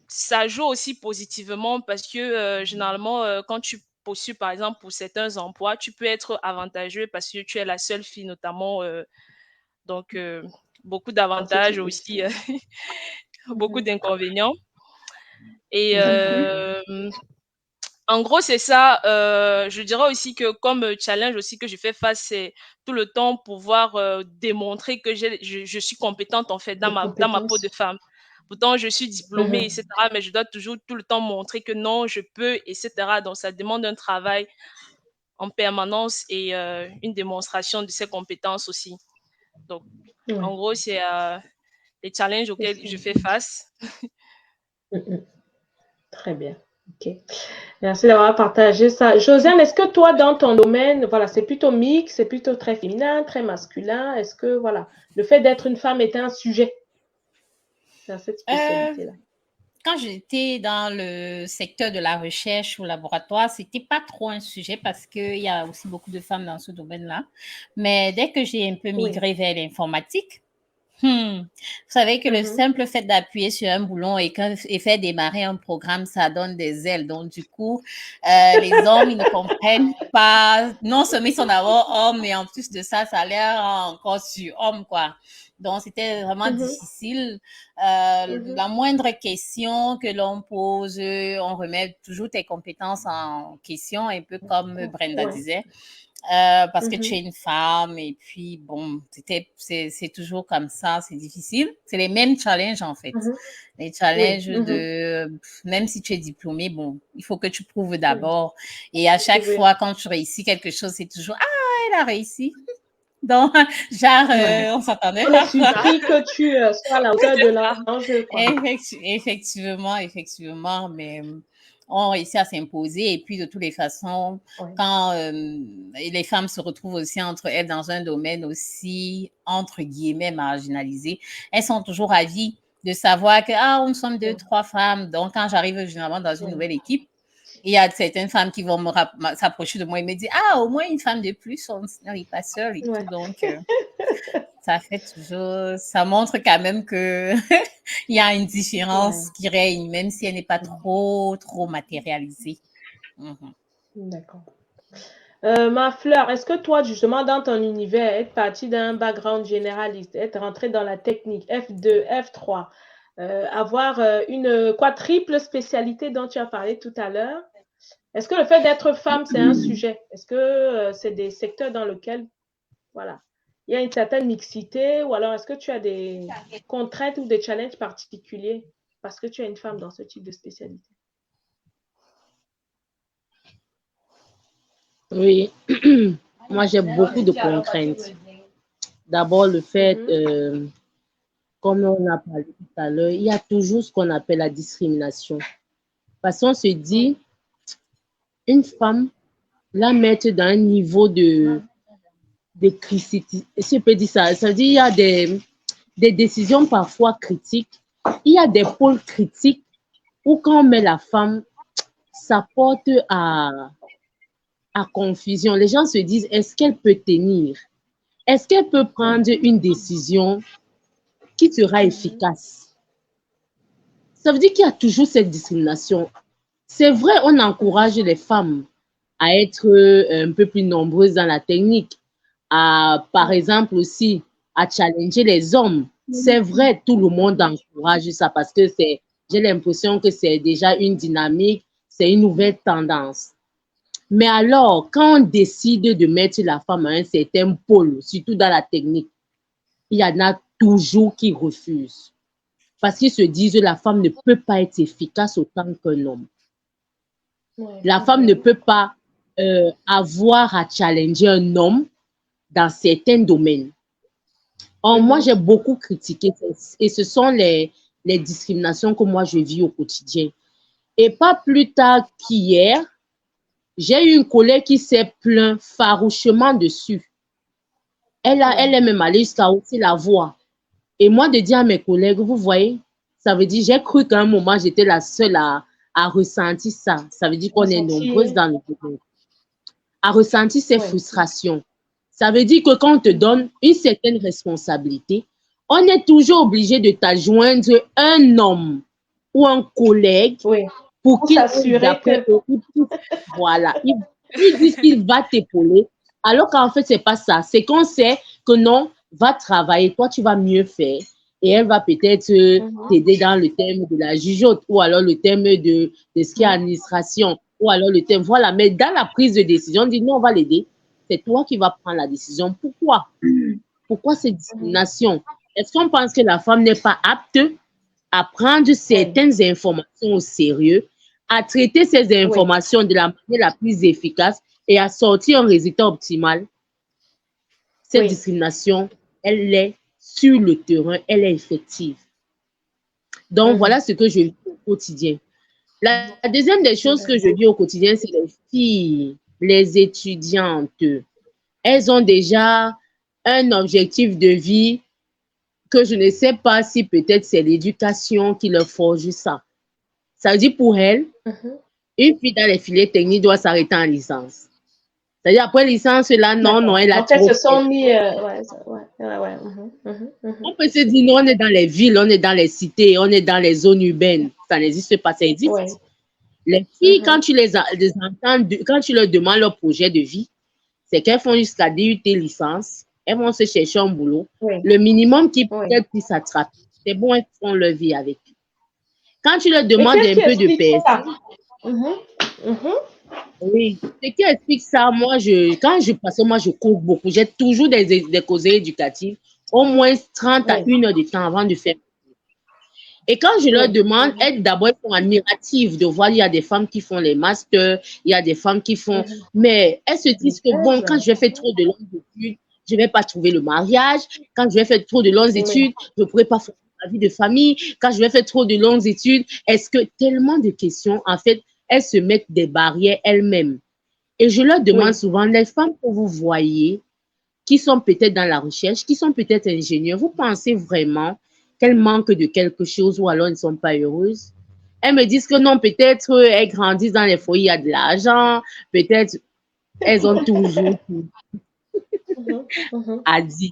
ça joue aussi positivement parce que généralement, quand tu postules, par exemple, pour certains emplois, tu peux être avantageux parce que tu es la seule fille, notamment. Donc, beaucoup d'avantages aussi, beaucoup d'inconvénients. Et en gros, c'est ça. Je dirais aussi que comme challenge aussi que je fais face, c'est tout le temps pouvoir démontrer que je suis compétente en fait dans ma peau de femme. Pourtant, je suis diplômée, etc., mais je dois toujours tout le temps montrer que non, je peux, etc. Donc, ça demande un travail en permanence et une démonstration de ses compétences aussi. Donc, en gros, c'est les challenges auxquels je fais face. Très bien. OK. Merci d'avoir partagé ça. Josiane, est-ce que toi, dans ton domaine, voilà, c'est plutôt mix, c'est plutôt très féminin, très masculin? Est-ce que, voilà, le fait d'être une femme était un sujet dans cette spécialité-là? Quand j'étais dans le secteur de la recherche au laboratoire, c'était pas trop un sujet parce qu'il y a aussi beaucoup de femmes dans ce domaine-là. Mais dès que j'ai un peu migré vers l'informatique, vous savez que le simple fait d'appuyer sur un boulon et faire démarrer un programme, ça donne des ailes. Donc, du coup, les hommes, ils ne comprennent pas. Non seulement ils sont d'abord hommes, mais en plus de ça, ça a l'air encore sur homme, quoi. Donc, c'était vraiment difficile. La moindre question que l'on pose, on remet toujours tes compétences en question, un peu comme Brenda disait. Parce que tu es une femme et puis bon, c'est toujours comme ça, c'est difficile. C'est les mêmes challenges en fait. Les challenges de, même si tu es diplômée, bon, il faut que tu prouves d'abord. Et à chaque fois quand tu réussis quelque chose, c'est toujours, ah, elle a réussi. Donc, genre, on s'attendait pas. Il suffit que tu sois à la hauteur de l'enjeu. Effectivement, mais on réussit à s'imposer. Et puis, de toutes les façons, quand les femmes se retrouvent aussi entre elles dans un domaine aussi, entre guillemets, marginalisé, elles sont toujours ravies de savoir que, nous sommes 2, 3 femmes. Donc, quand j'arrive généralement dans une nouvelle équipe, il y a certaines femmes qui vont s'approcher de moi et me dire, au moins une femme de plus, on n'est pas seul et tout. Donc, ça fait toujours, ça montre quand même que il y a une différence qui règne, même si elle n'est pas trop matérialisée. D'accord. Ma Fleur, est-ce que toi, justement, dans ton univers, être parti d'un background généraliste, être rentré dans la technique F2, F3, avoir une triple spécialité dont tu as parlé tout à l'heure, est-ce que le fait d'être femme, c'est un sujet? Est-ce que c'est des secteurs dans lesquels, voilà, il y a une certaine mixité, ou alors est-ce que tu as des contraintes ou des challenges particuliers parce que tu es une femme dans ce type de spécialité? Oui, moi j'ai beaucoup de contraintes. D'abord, le fait, comme on a parlé tout à l'heure, il y a toujours ce qu'on appelle la discrimination. Parce qu'on se dit, une femme, la mettre dans un niveau de criticité. Si je peux dire ça, ça veut dire qu'il y a des décisions parfois critiques. Il y a des pôles critiques où quand on met la femme, ça porte à confusion. Les gens se disent, est-ce qu'elle peut tenir? Est-ce qu'elle peut prendre une décision qui sera efficace? Ça veut dire qu'il y a toujours cette discrimination. C'est vrai, on encourage les femmes à être un peu plus nombreuses dans la technique, par exemple aussi, à challenger les hommes. C'est vrai, tout le monde encourage ça parce que j'ai l'impression que c'est déjà une dynamique, c'est une nouvelle tendance. Mais alors, quand on décide de mettre la femme à un certain pôle, surtout dans la technique, il y en a toujours qui refusent. Parce qu'ils se disent que la femme ne peut pas être efficace autant qu'un homme. La femme ne peut pas avoir à challenger un homme dans certains domaines. Or, moi, j'ai beaucoup critiqué et ce sont les discriminations que moi, je vis au quotidien. Et pas plus tard qu'hier, j'ai eu une collègue qui s'est plaint farouchement dessus. Elle est même allée jusqu'à hausser la voix. Et moi, de dire à mes collègues, vous voyez, ça veut dire, j'ai cru qu'à un moment, j'étais la seule à ressentir ça. Ça veut dire qu'on est nombreuses dans le domaine. À ressentir ces frustrations. Ça veut dire que quand on te donne une certaine responsabilité, on est toujours obligé de t'adjoindre un homme ou un collègue pour qu'il s'assurer que... Voilà. Il dit qu'il va t'épauler, alors qu'en fait, c'est pas ça. C'est qu'on sait que non, va travailler, toi, tu vas mieux faire. Et elle va peut-être t'aider dans le thème de la jugeote ou alors le thème de ce qui est administration ou alors le thème, voilà. Mais dans la prise de décision, on dit non, on va l'aider. C'est toi qui vas prendre la décision. Pourquoi? Pourquoi cette discrimination? Est-ce qu'on pense que la femme n'est pas apte à prendre certaines informations au sérieux, à traiter ces informations de la manière la plus efficace et à sortir un résultat optimal? Cette discrimination, elle est sur le terrain, elle est effective. Donc, voilà ce que je vis au quotidien. La deuxième des choses que je vis au quotidien, c'est les filles, les étudiantes. Elles ont déjà un objectif de vie que je ne sais pas si peut-être c'est l'éducation qui leur forge ça. Ça veut dire pour elles, une fille dans les filières techniques doit s'arrêter en licence. C'est-à-dire après licence, là, non, elle a trop. En fait, se sont mis... On peut se dire, non, on est dans les villes, on est dans les cités, on est dans les zones urbaines. Ça n'existe pas, ça existe. Les filles, quand tu les entends, quand tu leur demandes leur projet de vie, c'est qu'elles font jusqu'à DUT licence, elles vont se chercher un boulot. Le minimum qui peut-être puisse s'attraper, c'est bon, elles font leur vie avec. Quand tu leur demandes un peu de personne, oui, ce qui explique ça, moi, quand je passe, moi, je cours beaucoup. J'ai toujours des causées éducatives, au moins 30 à 1 heure de temps avant de faire. Et quand je leur demande, elles d'abord sont admiratives de voir, il y a des femmes qui font les masters, il y a des femmes qui font, mais elles se disent que bon, quand je vais faire trop de longues études, je ne vais pas trouver le mariage. Quand je vais faire trop de longues études, je ne pourrai pas faire ma vie de famille. Quand je vais faire trop de longues études, est-ce que tellement de questions, en fait, elles se mettent des barrières elles-mêmes. Et je leur demande souvent, les femmes que vous voyez, qui sont peut-être dans la recherche, qui sont peut-être ingénieurs, vous pensez vraiment qu'elles manquent de quelque chose ou alors elles ne sont pas heureuses? Elles me disent que non, peut-être elles grandissent dans les foyers, il y a de l'argent, peut-être elles ont toujours à dire.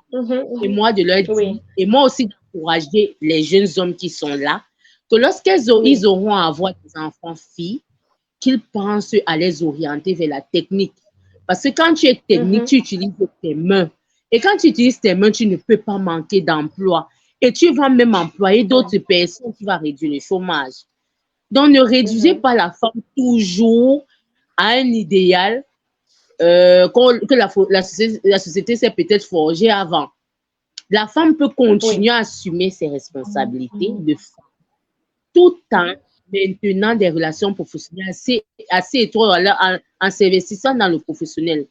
Et moi, de leur dire, et moi aussi d'encourager les jeunes hommes qui sont là, que lorsqu'ils auront à avoir des enfants filles, qu'ils pensent à les orienter vers la technique. Parce que quand tu es technique, tu utilises tes mains. Et quand tu utilises tes mains, tu ne peux pas manquer d'emploi. Et tu vas même employer d'autres personnes qui vont réduire le chômage. Donc, ne réduisez pas la femme toujours à un idéal que la société s'est peut-être forgée avant. La femme peut continuer à assumer ses responsabilités de femme tout en maintenant des relations professionnelles assez étroites en s'investissant dans le professionnel.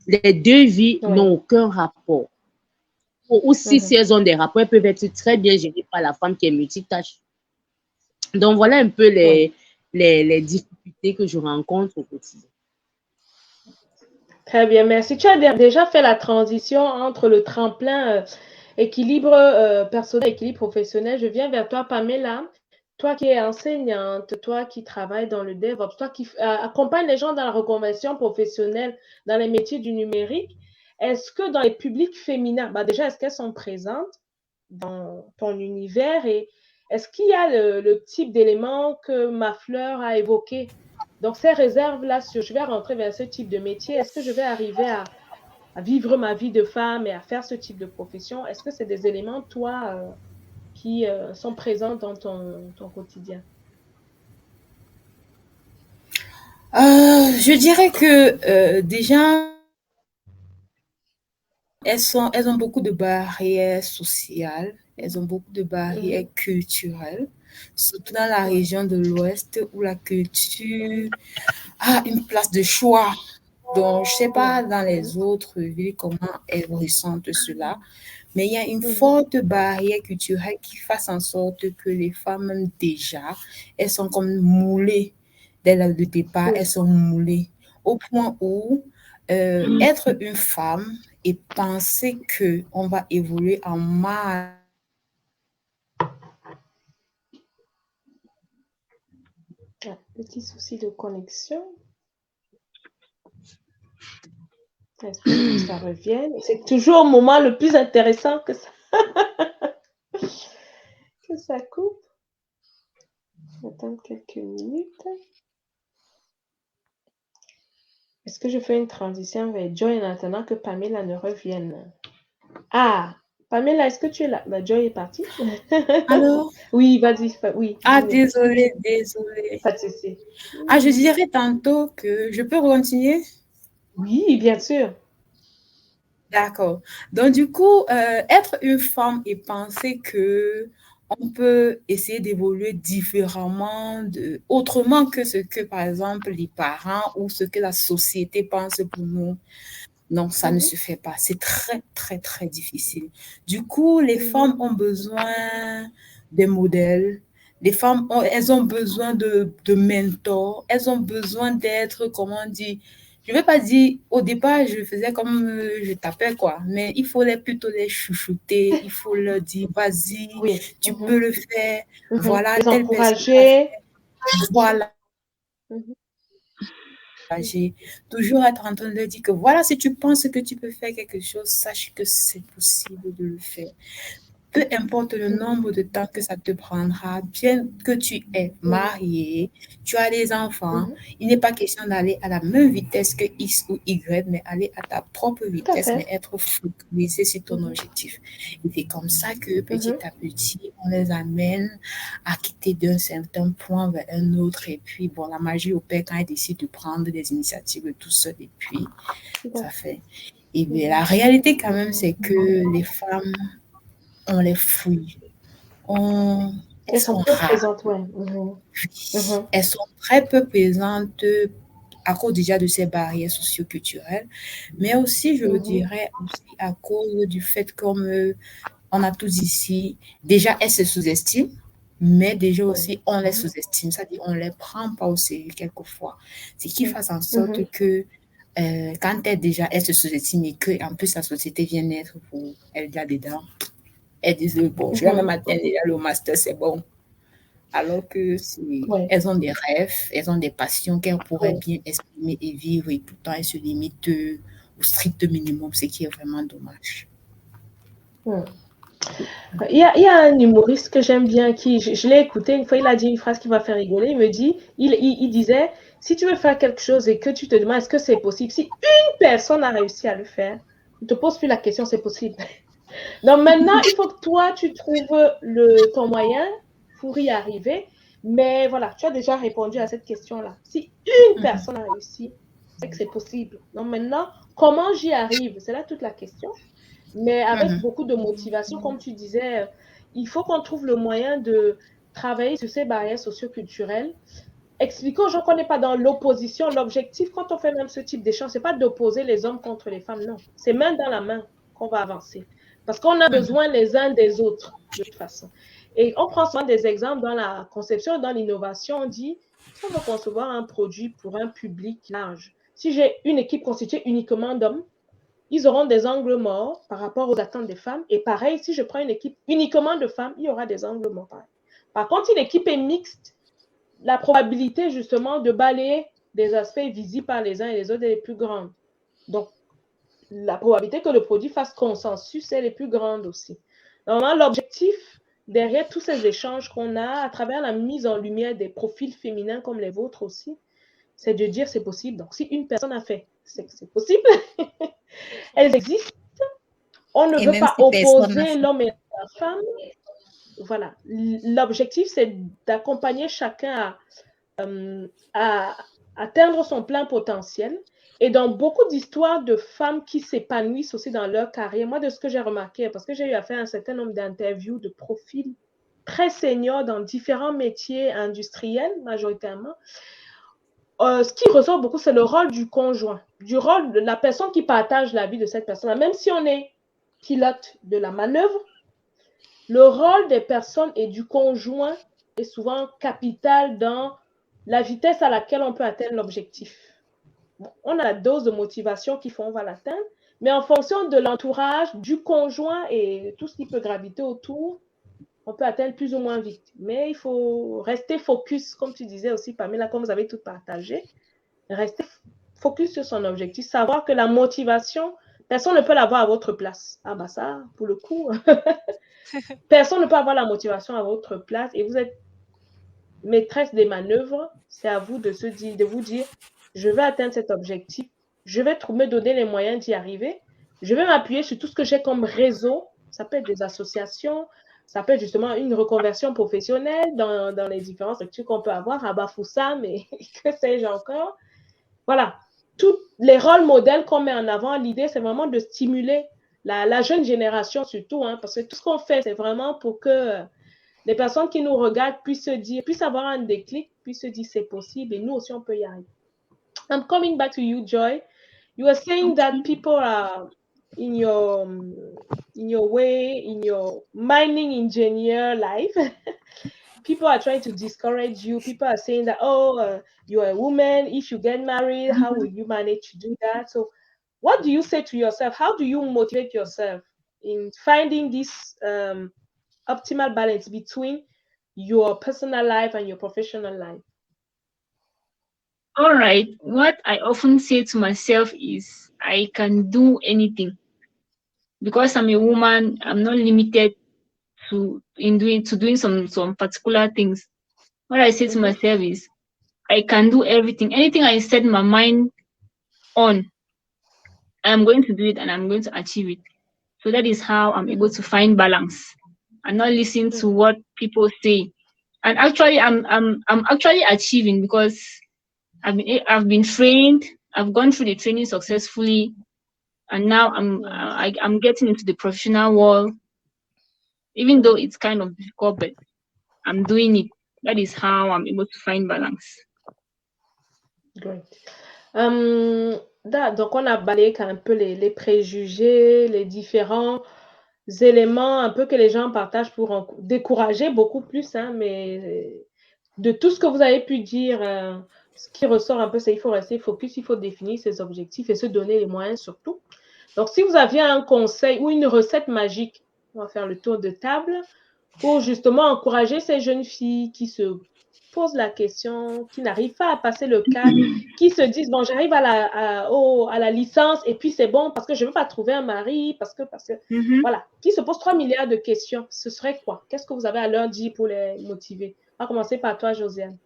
Les deux vies n'ont aucun rapport. Aussi, si elles ont des rapports, elles peuvent être très bien gérées par la femme qui est multitâche. Donc, voilà un peu les difficultés que je rencontre au quotidien. Très bien, merci. Tu as déjà fait la transition entre le tremplin équilibre personnel et équilibre professionnel. Je viens vers toi, Pamela. Toi qui es enseignante, toi qui travailles dans le DevOps, toi qui accompagne les gens dans la reconversion professionnelle dans les métiers du numérique, est-ce que dans les publics féminins, déjà, est-ce qu'elles sont présentes dans ton univers et est-ce qu'il y a le type d'éléments que Mafleur a évoqué? Donc, ces réserves-là, je vais rentrer vers ce type de métier, est-ce que je vais arriver à vivre ma vie de femme et à faire ce type de profession? Est-ce que c'est des éléments, toi, qui sont présents dans ton quotidien? Je dirais que déjà, elles ont beaucoup de barrières sociales, elles ont beaucoup de barrières culturelles, surtout dans la région de l'Ouest où la culture a une place de choix. Donc, je ne sais pas dans les autres villes comment elles ressentent cela, mais il y a une forte barrière culturelle qui fait en sorte que les femmes, déjà, elles sont comme moulées dès le départ, elles sont moulées au point où être une femme et penser qu'on va évoluer en mal. Petit souci de connexion. J'espère que ça revienne. C'est toujours au moment le plus intéressant que ça, que ça coupe. Attends quelques minutes. Est-ce que je fais une transition vers Joy en attendant que Pamela ne revienne? Ah, Pamela, est-ce que tu es là? Joy est partie. Alors? Oui, vas-y. Oui. Ah, désolée. Pas de souci. Ah, je dirais tantôt que je peux continuer? Oui, bien sûr. D'accord. Donc, du coup, être une femme et penser que on peut essayer d'évoluer différemment, autrement que ce que, par exemple, les parents ou ce que la société pense pour nous. Non, ça ne se fait pas. C'est très, très, très difficile. Du coup, les femmes ont besoin des modèles. Les femmes, elles ont besoin de mentors. Elles ont besoin d'être, comment on dit, je ne vais pas dire, au départ, je faisais comme je tapais, quoi. Mais il faut plutôt les chouchouter. Il faut leur dire, vas-y, tu peux le faire. Voilà, les telle encourager. Voilà. Toujours être en train de dire que voilà, si tu penses que tu peux faire quelque chose, sache que c'est possible de le faire. Peu importe le nombre de temps que ça te prendra, bien que tu es marié, tu as des enfants, il n'est pas question d'aller à la même vitesse que X ou Y, mais aller à ta propre vitesse, mais être focalisé sur ton objectif. Et c'est comme ça que petit à petit, on les amène à quitter d'un certain point vers un autre. Et puis, bon, la magie opère quand ils décident de prendre des initiatives tout seuls. Et puis, ça fait. Et bien, la réalité, quand même, c'est que les femmes, on les fouille. Elles sont peu présentes, Elles sont très peu présentes à cause déjà de ces barrières socio-culturelles, mais aussi, je dirais, aussi à cause du fait comme on a tous ici, déjà, elles se sous-estiment, mais déjà aussi, on les sous-estime, c'est-à-dire on ne les prend pas au sérieux quelquefois. Ce qui fait en sorte que quand elles se sous-estiment et qu'en plus la société vient naître pour elles là-dedans, elles disent, bon, je vais même atteindre déjà le master, c'est bon. Alors que elles ont des rêves, elles ont des passions qu'elles pourraient bien exprimer et vivre, et pourtant elles se limitent au strict minimum, ce qui est vraiment dommage. Il y a un humoriste que j'aime bien qui, je l'ai écouté une fois, il a dit une phrase qui va faire rigoler. Il me dit, il disait, si tu veux faire quelque chose et que tu te demandes est-ce que c'est possible, si une personne a réussi à le faire, ne te pose plus la question, c'est possible. Donc maintenant, il faut que toi, tu trouves ton moyen pour y arriver. Mais voilà, tu as déjà répondu à cette question-là. Si une personne a réussi, c'est que c'est possible. Donc maintenant, comment j'y arrive? C'est là toute la question. Mais avec beaucoup de motivation, comme tu disais, il faut qu'on trouve le moyen de travailler sur ces barrières socioculturelles. Expliquer aux gens qu'on n'est pas dans l'opposition. L'objectif, quand on fait même ce type d'échange, ce n'est pas d'opposer les hommes contre les femmes, non. C'est main dans la main qu'on va avancer. Parce qu'on a besoin les uns des autres, de toute façon. Et on prend souvent des exemples dans la conception, dans l'innovation. On dit, si on veut concevoir un produit pour un public large, si j'ai une équipe constituée uniquement d'hommes, ils auront des angles morts par rapport aux attentes des femmes. Et pareil, si je prends une équipe uniquement de femmes, il y aura des angles morts. Pareil. Par contre, si l'équipe est mixte, la probabilité justement de balayer des aspects visibles par les uns et les autres est plus grande. Donc, la probabilité que le produit fasse consensus, elle est plus grande aussi. Normalement, l'objectif derrière tous ces échanges qu'on a à travers la mise en lumière des profils féminins comme les vôtres aussi, c'est de dire c'est possible. Donc, si une personne a fait, c'est que c'est possible. Elles existent. On ne veut pas opposer l'homme et la femme. Voilà. L'objectif, c'est d'accompagner chacun à atteindre son plein potentiel. Et dans beaucoup d'histoires de femmes qui s'épanouissent aussi dans leur carrière, moi, de ce que j'ai remarqué, parce que j'ai eu à faire un certain nombre d'interviews de profils très seniors dans différents métiers industriels, majoritairement, ce qui ressort beaucoup, c'est le rôle du conjoint, du rôle de la personne qui partage la vie de cette personne. Même si on est pilote de la manœuvre, le rôle des personnes et du conjoint est souvent capital dans la vitesse à laquelle on peut atteindre l'objectif. Bon, on a la dose de motivation qu'il faut, on va l'atteindre, mais en fonction de l'entourage, du conjoint et tout ce qui peut graviter autour, on peut atteindre plus ou moins vite. Mais il faut rester focus, comme tu disais aussi, Pamela, comme vous avez tout partagé, rester focus sur son objectif, savoir que la motivation, personne ne peut l'avoir à votre place. Ah bah ça, pour le coup, personne ne peut avoir la motivation à votre place et vous êtes maîtresse des manœuvres, c'est à vous de vous dire, je vais atteindre cet objectif, je vais me donner les moyens d'y arriver, je vais m'appuyer sur tout ce que j'ai comme réseau, ça peut être des associations, ça peut être justement une reconversion professionnelle dans les différentes structures qu'on peut avoir, à Bafoussam et que sais-je encore. Voilà, tous les rôles modèles qu'on met en avant, l'idée, c'est vraiment de stimuler la jeune génération surtout, hein, parce que tout ce qu'on fait, c'est vraiment pour que les personnes qui nous regardent puissent avoir un déclic, puissent se dire c'est possible et nous aussi, on peut y arriver. I'm coming back to you, Joy. You were saying that people are in your way, in your mining engineer life, people are trying to discourage you. People are saying that, you're a woman. If you get married, how will you manage to do that? So what do you say to yourself? How do you motivate yourself in finding this optimal balance between your personal life and your professional life? All right. What I often say to myself is I can do anything. Because I'm a woman, I'm not limited to doing some particular things. What I say to myself is I can do everything. Anything I set my mind on, I'm going to do it and I'm going to achieve it. So that is how I'm able to find balance and not listen to what people say. And actually, I'm actually achieving because I've been trained. I've gone through the training successfully, and now I'm getting into the professional world. Even though it's kind of difficult, but I'm doing it. That is how I'm able to find balance. Great. Donc, on a balayé un peu les préjugés, les différents éléments un peu que les gens partagent pour décourager beaucoup plus, hein, mais de tout ce que vous avez pu dire, ce qui ressort un peu, c'est qu'il faut rester focus, il faut définir ses objectifs et se donner les moyens surtout. Donc, si vous aviez un conseil ou une recette magique, on va faire le tour de table, pour justement encourager ces jeunes filles qui se posent la question, qui n'arrivent pas à passer le cap, qui se disent, bon, j'arrive à la licence et puis c'est bon parce que je ne veux pas trouver un mari, parce que voilà, qui se posent 3 milliards de questions, ce serait quoi? Qu'est-ce que vous avez à leur dire pour les motiver? On va commencer par toi, Josiane.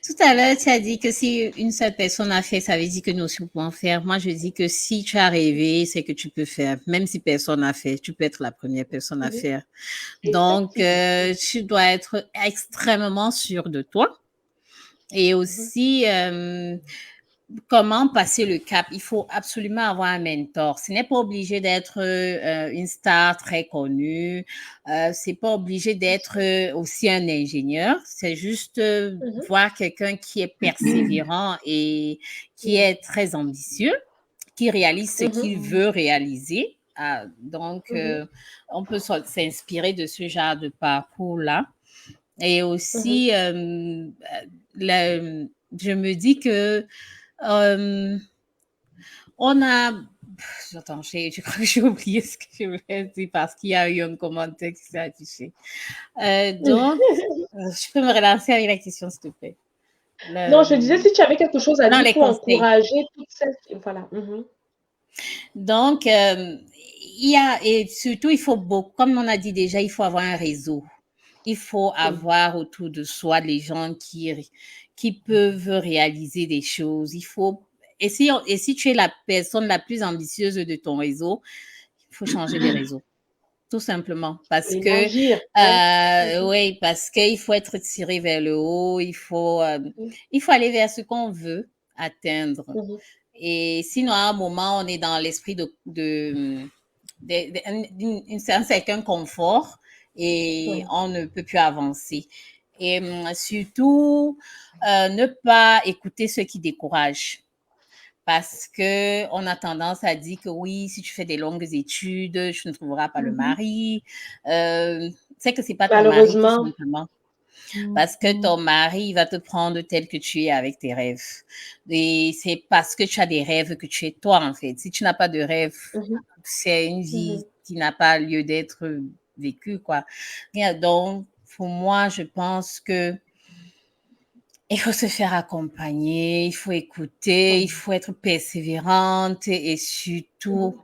Tout à l'heure, tu as dit que si une seule personne a fait, ça veut dire que nous aussi pouvons faire. Moi, je dis que si tu as rêvé, c'est que tu peux faire. Même si personne n'a fait, tu peux être la première personne à faire. Donc, tu dois être extrêmement sûr de toi. Et aussi, comment passer le cap? Il faut absolument avoir un mentor. Ce n'est pas obligé d'être une star très connue. C'est pas obligé d'être aussi un ingénieur. C'est juste voir quelqu'un qui est persévérant et qui est très ambitieux, qui réalise ce qu'il veut réaliser. Donc, on peut s'inspirer de ce genre de parcours-là. Et aussi, je me dis que on a... Attends, je crois que j'ai oublié ce que je voulais dire parce qu'il y a eu un commentaire qui s'est affiché. Donc, je peux me relancer avec la question, s'il te plaît. Non, je disais si tu avais quelque chose à dire pour encourager toutes celles... Voilà. Donc, et surtout, il faut beaucoup, comme on a dit déjà, il faut avoir un réseau. Il faut avoir autour de soi les gens qui peuvent réaliser des choses. Et si tu es la personne la plus ambitieuse de ton réseau, il faut changer de réseau. Tout simplement. Parce que, oui, parce qu'il faut être tiré vers le haut. Il faut aller vers ce qu'on veut atteindre. Et sinon, à un moment, on est dans l'esprit d'un certain confort et on ne peut plus avancer. Et surtout, ne pas écouter ceux qui découragent. Parce qu'on a tendance à dire que oui, si tu fais des longues études, tu ne trouveras pas le mari. C'est que c'est pas ton mari, tout simplement. Parce que ton mari, il va te prendre tel que tu es avec tes rêves. Et c'est parce que tu as des rêves que tu es toi, en fait. Si tu n'as pas de rêves, c'est une vie qui n'a pas lieu d'être vécue, quoi. Et donc, pour moi, je pense que il faut se faire accompagner, il faut écouter, il faut être persévérante et surtout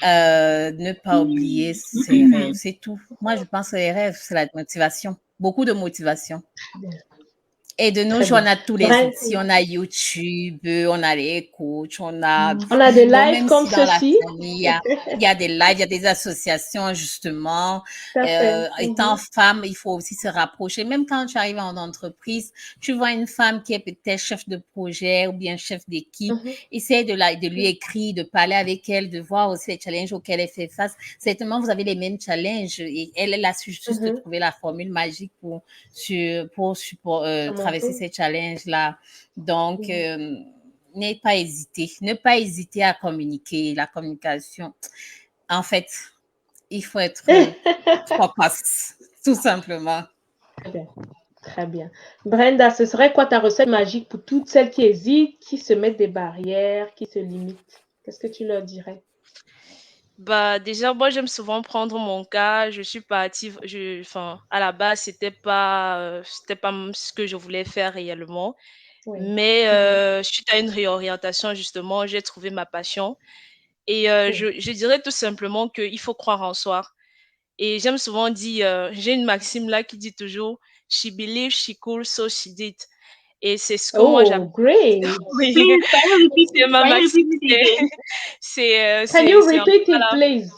ne pas oublier ses rêves. C'est tout. Moi, je pense que les rêves, c'est la motivation. Beaucoup de motivation. Et de nos jours, on a tous les outils. On a YouTube, on a les coachs, on a des lives comme ceci. Il y a des lives, il y a des associations, justement. Étant femme, il faut aussi se rapprocher. Même quand tu arrives en entreprise, tu vois une femme qui est peut-être chef de projet ou bien chef d'équipe. Essaye de lui écrire, de parler avec elle, de voir aussi les challenges auxquels elle fait face. Certainement, vous avez les mêmes challenges et elle a su juste de trouver la formule magique pour traverser ces challenges-là. Donc, ne pas hésiter à communiquer. La communication, en fait, il faut être focus, tout simplement. Très bien. Brenda, ce serait quoi ta recette magique pour toutes celles qui hésitent, qui se mettent des barrières, qui se limitent? Qu'est-ce que tu leur dirais? Bah, déjà, moi, j'aime souvent prendre mon cas. Je suis partie, à la base, c'était pas ce que je voulais faire réellement. Mais suite à une réorientation, justement, j'ai trouvé ma passion. Et je dirais tout simplement qu'il faut croire en soi. Et j'aime souvent dire, j'ai une maxime là qui dit toujours, she believes, she could, so she did. Et c'est ce que moi j'appelle. Great. Oui, c'est ma maxime. Can you repeat it, please?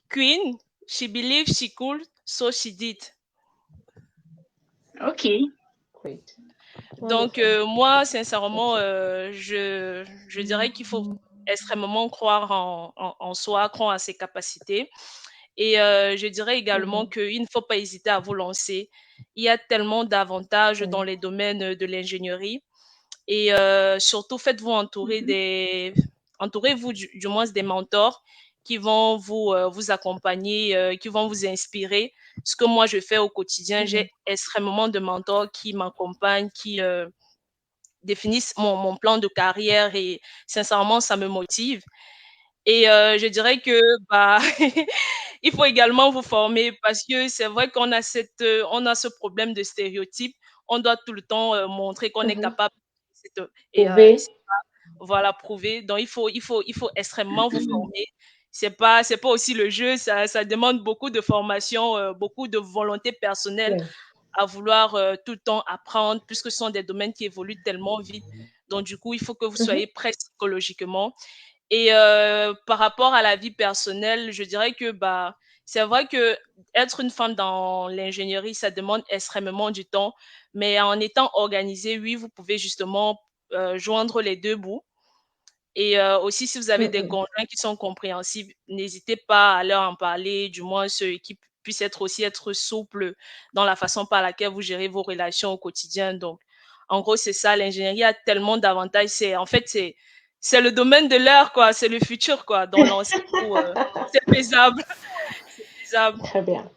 Queen, she believed she could, so she did. Ok. Great. Donc, moi, sincèrement, je dirais qu'il faut extrêmement croire en soi, croire à ses capacités. Et je dirais également qu'il ne faut pas hésiter à vous lancer. Il y a tellement d'avantages dans les domaines de l'ingénierie. Et surtout, faites-vous entourer entourez-vous du moins des mentors qui vont vous accompagner, qui vont vous inspirer. Ce que moi, je fais au quotidien, j'ai extrêmement de mentors qui m'accompagnent, qui définissent mon plan de carrière et sincèrement, ça me motive. Et je dirais que bah, il faut également vous former parce que c'est vrai qu'on a on a ce problème de stéréotype. On doit tout le temps montrer qu'on est capable et Prouver. voilà, prouver. Donc il faut extrêmement vous former. C'est pas aussi le jeu, ça demande beaucoup de formation, beaucoup de volonté personnelle Ouais. à vouloir tout le temps apprendre, puisque ce sont des domaines qui évoluent tellement vite. Donc, du coup, il faut que vous soyez prêt psychologiquement. Et par rapport à la vie personnelle, je dirais que bah, c'est vrai que être une femme dans l'ingénierie, ça demande extrêmement du temps, mais en étant organisée, oui, vous pouvez justement joindre les deux bouts. Et aussi, si vous avez des conjoints qui sont compréhensifs, n'hésitez pas à leur en parler, du moins ceux qui puissent être souples dans la façon par laquelle vous gérez vos relations au quotidien. Donc, en gros, c'est ça. L'ingénierie a tellement d'avantages. C'est le domaine de l'heure, quoi. C'est le futur, quoi. Donc, lancez-vous. C'est faisable. C'est faisable. Très bien.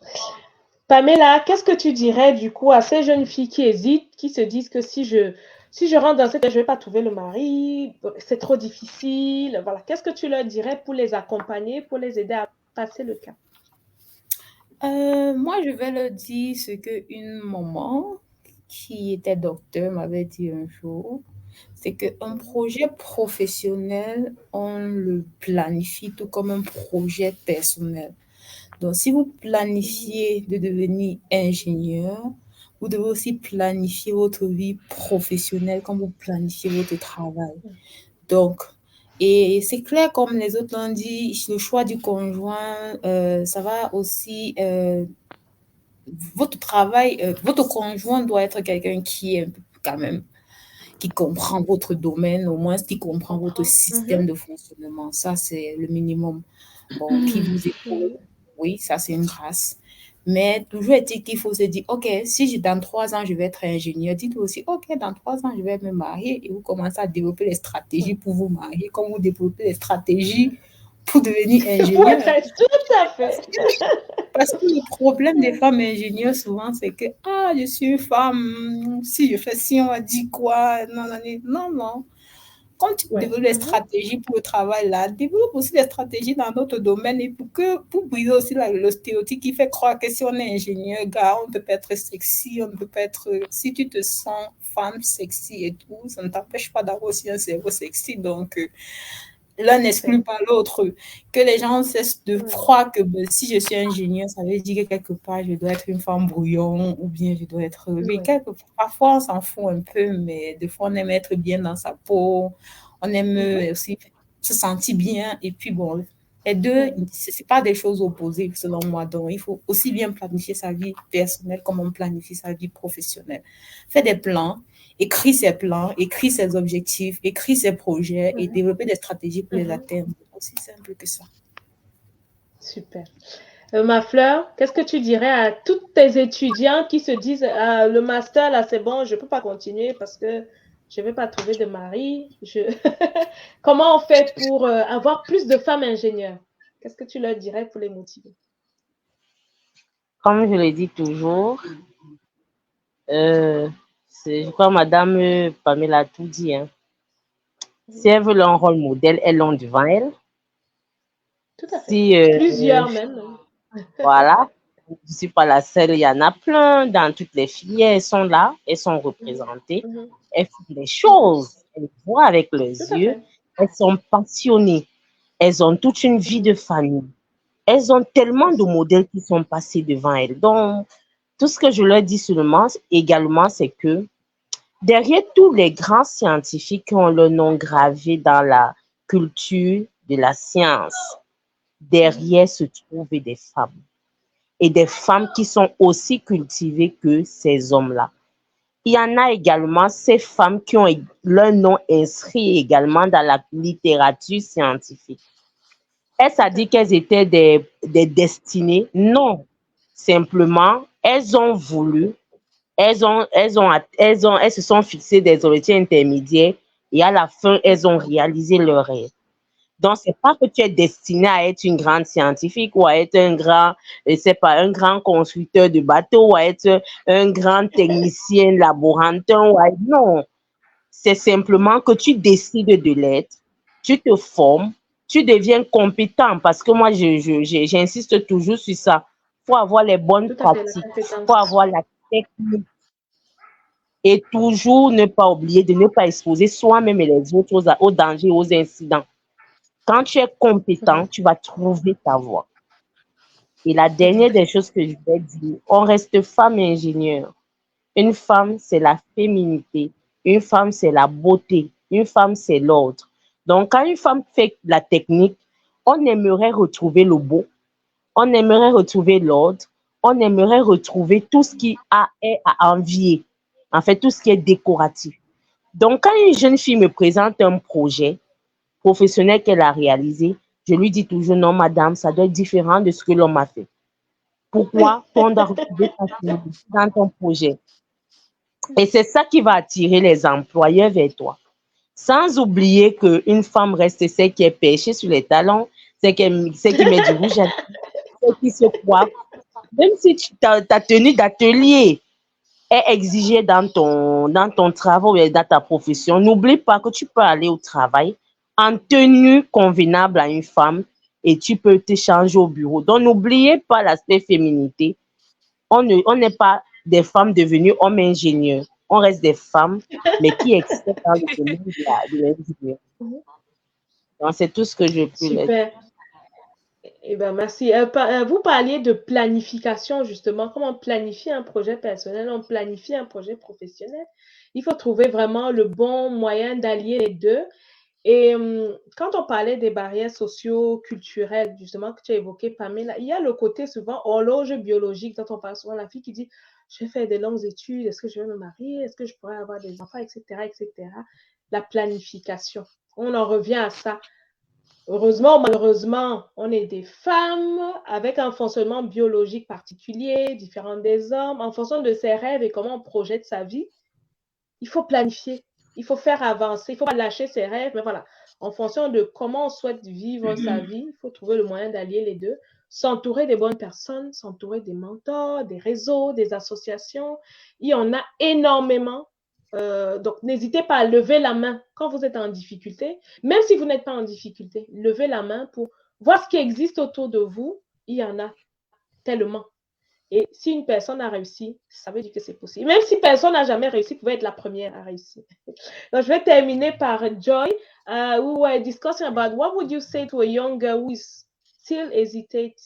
Pamela, qu'est-ce que tu dirais du coup à ces jeunes filles qui hésitent, qui se disent que si je rentre dans cette, je ne vais pas trouver le mari, c'est trop difficile. Voilà. Qu'est-ce que tu leur dirais pour les accompagner, pour les aider à passer le cap? Moi, je vais leur dire ce qu'une maman qui était docteur m'avait dit un jour, c'est qu'un projet professionnel, on le planifie tout comme un projet personnel. Donc, si vous planifiez de devenir ingénieur, vous devez aussi planifier votre vie professionnelle comme vous planifiez votre travail. Donc, et c'est clair, comme les autres l'ont dit, le choix du conjoint, ça va aussi... votre travail, votre conjoint doit être quelqu'un qui est quand même, qui comprend votre domaine, au moins qui comprend votre système de fonctionnement. Ça, c'est le minimum. Bon, qui vous écoute, oui, ça, c'est une grâce. Mais toujours est-il qu'il faut se dire, OK, si dans 3 ans, je vais être ingénieur, dites aussi, OK, dans 3 ans, je vais me marier et vous commencez à développer les stratégies pour vous marier, comme vous développez les stratégies pour devenir ingénieur. Tout à fait. Parce que le problème des femmes ingénieurs, souvent, c'est que, je suis une femme, si je fais ci, on va dire quoi? Non. Quand tu développes des stratégies pour le travail, là, développe aussi des stratégies dans d'autres domaines et pour briser aussi le stéréotype qui fait croire que si on est ingénieur, gars, on ne peut pas être sexy, on ne peut pas être... Si tu te sens femme sexy et tout, ça ne t'empêche pas d'avoir aussi un cerveau sexy. Donc, l'un n'exclut pas l'autre. Que les gens cessent de croire que si je suis ingénieur, ça veut dire que quelque part, je dois être une femme brouillon ou bien je dois être... Oui, parfois, on s'en fout un peu, mais des fois, on aime être bien dans sa peau. On aime aussi se sentir bien. Et puis, bon, les deux, ce n'est pas des choses opposées, selon moi. Donc, il faut aussi bien planifier sa vie personnelle comme on planifie sa vie professionnelle. Faire des plans, écrire ses plans, écrire ses objectifs, écrire ses projets et développer des stratégies pour les atteindre. C'est aussi simple que ça. Super. Ma Fleur, qu'est-ce que tu dirais à toutes tes étudiants qui se disent le master, là, c'est bon, je ne peux pas continuer parce que je ne vais pas trouver de mari. Comment on fait pour avoir plus de femmes ingénieures? Qu'est-ce que tu leur dirais pour les motiver? Comme je le dis toujours, je crois Madame Pamela a tout dit. Hein. Si elles veulent un rôle modèle, elles l'ont devant elles. Tout à fait. Plusieurs même. Voilà. Je ne suis pas la seule, il y en a plein dans toutes les filières. Elles sont là, elles sont représentées. Elles font des choses, elles voient avec les yeux. Elles sont passionnées. Elles ont toute une vie de famille. Elles ont tellement de modèles qui sont passés devant elles. Donc, tout ce que je leur dis seulement également, c'est que derrière tous les grands scientifiques qui ont leur nom gravé dans la culture de la science, derrière se trouvent des femmes. Et des femmes qui sont aussi cultivées que ces hommes-là. Il y en a également ces femmes qui ont leur nom inscrit également dans la littérature scientifique. Est-ce à dire qu'elles étaient des destinées? Non. Simplement, elles ont voulu, elles se sont fixées des objectifs intermédiaires et à la fin, elles ont réalisé leur rêve. Donc, c'est pas que tu es destiné à être une grande scientifique ou à être un grand constructeur de bateaux ou à être un grand technicien laborantin. Non. C'est simplement que tu décides de l'être, tu te formes, tu deviens compétent parce que moi, j'insiste toujours sur ça. Il faut avoir les bonnes Tout à fait, la pratiques, il compétence. faut avoir la technique et toujours ne pas oublier de ne pas exposer soi-même et les autres aux dangers, aux incidents. Quand tu es compétent, tu vas trouver ta voie. Et la dernière des choses que je vais dire, on reste femme et ingénieure. Une femme, c'est la féminité. Une femme, c'est la beauté. Une femme, c'est l'ordre. Donc, quand une femme fait la technique, on aimerait retrouver le beau, on aimerait retrouver l'ordre, on aimerait retrouver tout ce qui est à envier. En fait, tout ce qui est décoratif. Donc, quand une jeune fille me présente un projet professionnel qu'elle a réalisé, je lui dis toujours, non, madame, ça doit être différent de ce que l'homme a fait. Pourquoi on doit retrouver ta féminité dans ton projet? Et c'est ça qui va attirer les employeurs vers toi. Sans oublier qu'une femme reste celle qui est perchée sur les talons, celle qui met du rouge à lèvres, celle qui se coiffe. Même si ta tenue d'atelier est exigée dans ton travail ou dans ta profession, n'oublie pas que tu peux aller au travail en tenue convenable à une femme et tu peux te changer au bureau. Donc, n'oubliez pas l'aspect féminité. On n'est pas des femmes devenues hommes ingénieurs. On reste des femmes, mais qui excellent dans le domaine de l'ingénierie. Donc, c'est tout ce que je peux dire. Super. Eh ben, merci. Vous parliez de planification, justement. Comment planifier un projet personnel, on planifie un projet professionnel. Il faut trouver vraiment le bon moyen d'allier les deux. Et quand on parlait des barrières socio-culturelles, justement, que tu as évoqué, Pamela, il y a le côté souvent horloge biologique dont on parle souvent, la fille qui dit, je vais faire des longues études, est-ce que je vais me marier, est-ce que je pourrais avoir des enfants, etc., etc. La planification. On en revient à ça. Heureusement ou malheureusement, on est des femmes avec un fonctionnement biologique particulier, différent des hommes. En fonction de ses rêves et comment on projette sa vie, il faut planifier, il faut faire avancer, il ne faut pas lâcher ses rêves, mais voilà, en fonction de comment on souhaite vivre sa vie, il faut trouver le moyen d'allier les deux, s'entourer des bonnes personnes, s'entourer des mentors, des réseaux, des associations. Il y en a énormément. Donc, n'hésitez pas à lever la main quand vous êtes en difficulté. Même si vous n'êtes pas en difficulté, levez la main pour voir ce qui existe autour de vous. Il y en a tellement. Et si une personne a réussi, ça veut dire que c'est possible. Même si personne n'a jamais réussi, vous pouvez être la première à réussir. Donc, je vais terminer par Joy. We were discussing about what would you say to a young girl who is still hesitate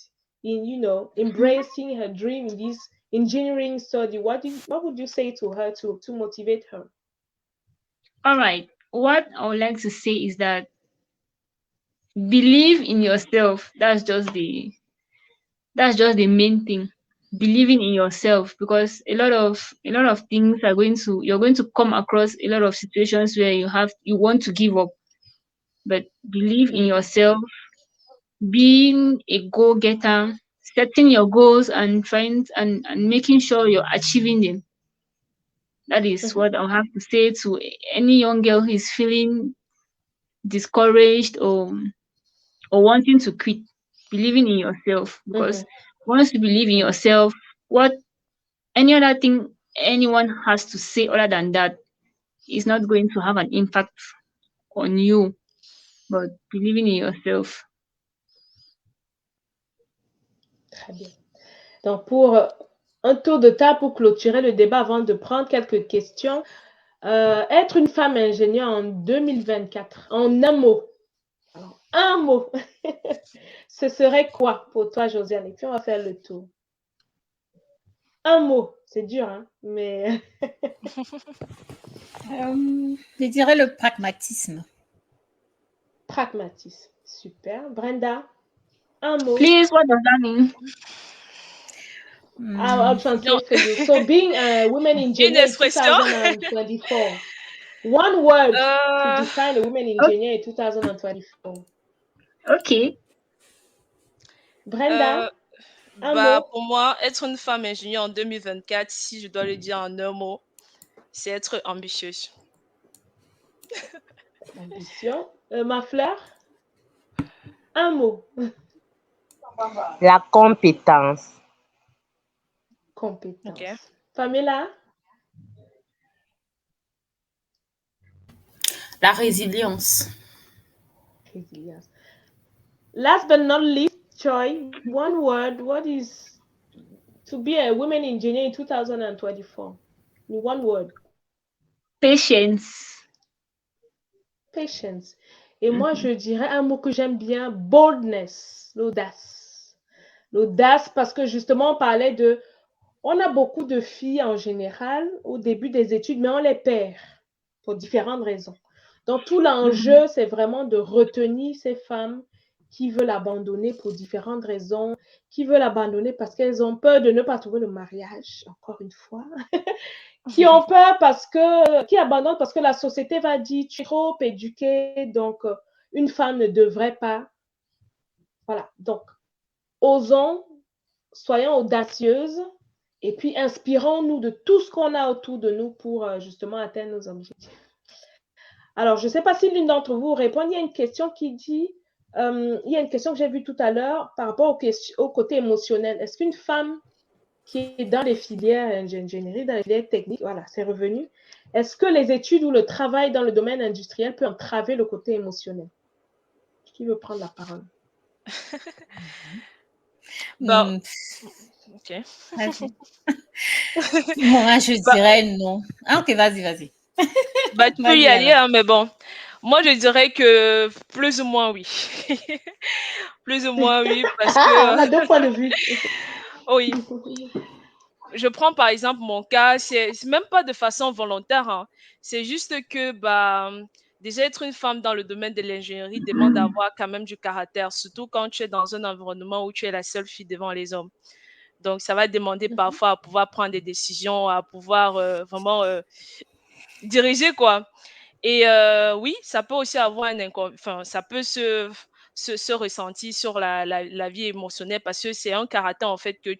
in, embracing her dream in this engineering study. What would you say to her to motivate her? All right. What I would like to say is that believe in yourself. That's just the main thing. Believing in yourself, because a lot of things you're going to come across a lot of situations where you want to give up. But believe in yourself, being a go-getter, setting your goals and making sure you're achieving them. That is what I'll have to say to any young girl who is feeling discouraged or wanting to quit. Believing in yourself, because once you believe in yourself, what any other thing anyone has to say other than that is not going to have an impact on you. But believing in yourself. Très bien. Donc, pour un tour de table pour clôturer le débat avant de prendre quelques questions, être une femme ingénieure en 2024, en un mot. Alors, un mot. Ce serait quoi pour toi, Josiane? Et puis, on va faire le tour. Un mot. C'est dur, hein? Mais... Je dirais le pragmatisme. Pragmatisme. Super. Brenda, un mot. Please, what does that mean? I'll translate for you. So, being a woman engineer in 2024. One word to define a woman engineer in 2024. Ok. Brenda, un mot. Pour moi, être une femme ingénieure en 2024, si je dois le dire en un mot, c'est être ambitieuse. Ambition. Ma fleur, un mot. La compétence. Compétence. Okay. Pamela? La résilience. Résilience. last but not least, Choi, one word, what is to be a women engineer in 2024? In one word. Patience. Patience. Et moi, je dirais un mot que j'aime bien, boldness, l'audace. L'audace, parce que justement, on a beaucoup de filles en général au début des études, mais on les perd pour différentes raisons. Donc, tout l'enjeu, c'est vraiment de retenir ces femmes qui veulent abandonner pour différentes raisons, qui veulent abandonner parce qu'elles ont peur de ne pas trouver le mariage, encore une fois, qui ont peur qui abandonnent parce que la société va dire tu es trop éduquée, donc une femme ne devrait pas. Voilà, donc osons, soyons audacieuses et puis inspirons-nous de tout ce qu'on a autour de nous pour justement atteindre nos objectifs. Alors, je ne sais pas si l'une d'entre vous répond. Il y a une question qui dit, il y a une question que j'ai vue tout à l'heure par rapport au côté émotionnel. Est-ce qu'une femme qui est dans les filières d'ingénierie, dans les filières techniques, voilà, c'est revenu. Est-ce que les études ou le travail dans le domaine industriel peut entraver le côté émotionnel? Qui veut prendre la parole? Bah, ok. Moi, je dirais non. Ah, ok, vas-y. Bah, tu peux y aller, hein, mais bon. Moi, je dirais que plus ou moins oui. Plus ou moins oui, parce que... On a deux points de vue. Oui. Je prends par exemple mon cas, c'est même pas de façon volontaire, hein. C'est juste que déjà être une femme dans le domaine de l'ingénierie demande d'avoir quand même du caractère, surtout quand tu es dans un environnement où tu es la seule fille devant les hommes. Donc ça va demander parfois à pouvoir prendre des décisions, à pouvoir vraiment diriger, quoi. Et oui, ça peut aussi avoir ça peut se ressentir sur la vie émotionnelle parce que c'est un caractère en fait que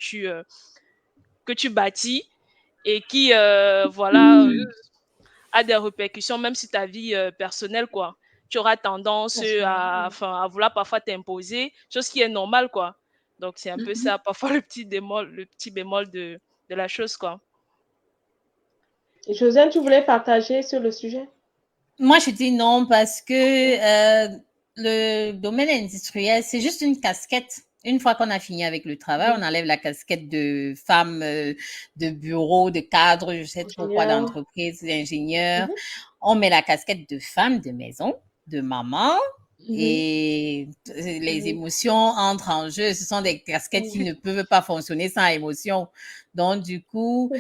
tu bâtis et qui, voilà, a des répercussions même sur ta vie personnelle, quoi. Tu auras tendance à vouloir parfois t'imposer, chose qui est normale, quoi. Donc, c'est un peu ça, parfois le petit bémol de la chose, quoi. Et Josiane, tu voulais partager sur le sujet? Moi, je dis non parce que le domaine industriel, c'est juste une casquette. Une fois qu'on a fini avec le travail, on enlève la casquette de femme de bureau, de cadre, je sais trop quoi, d'entreprise, d'ingénieur. On met la casquette de femme de maison, de maman. Et les émotions entrent en jeu. Ce sont des casquettes qui ne peuvent pas fonctionner sans émotion. Donc, du coup,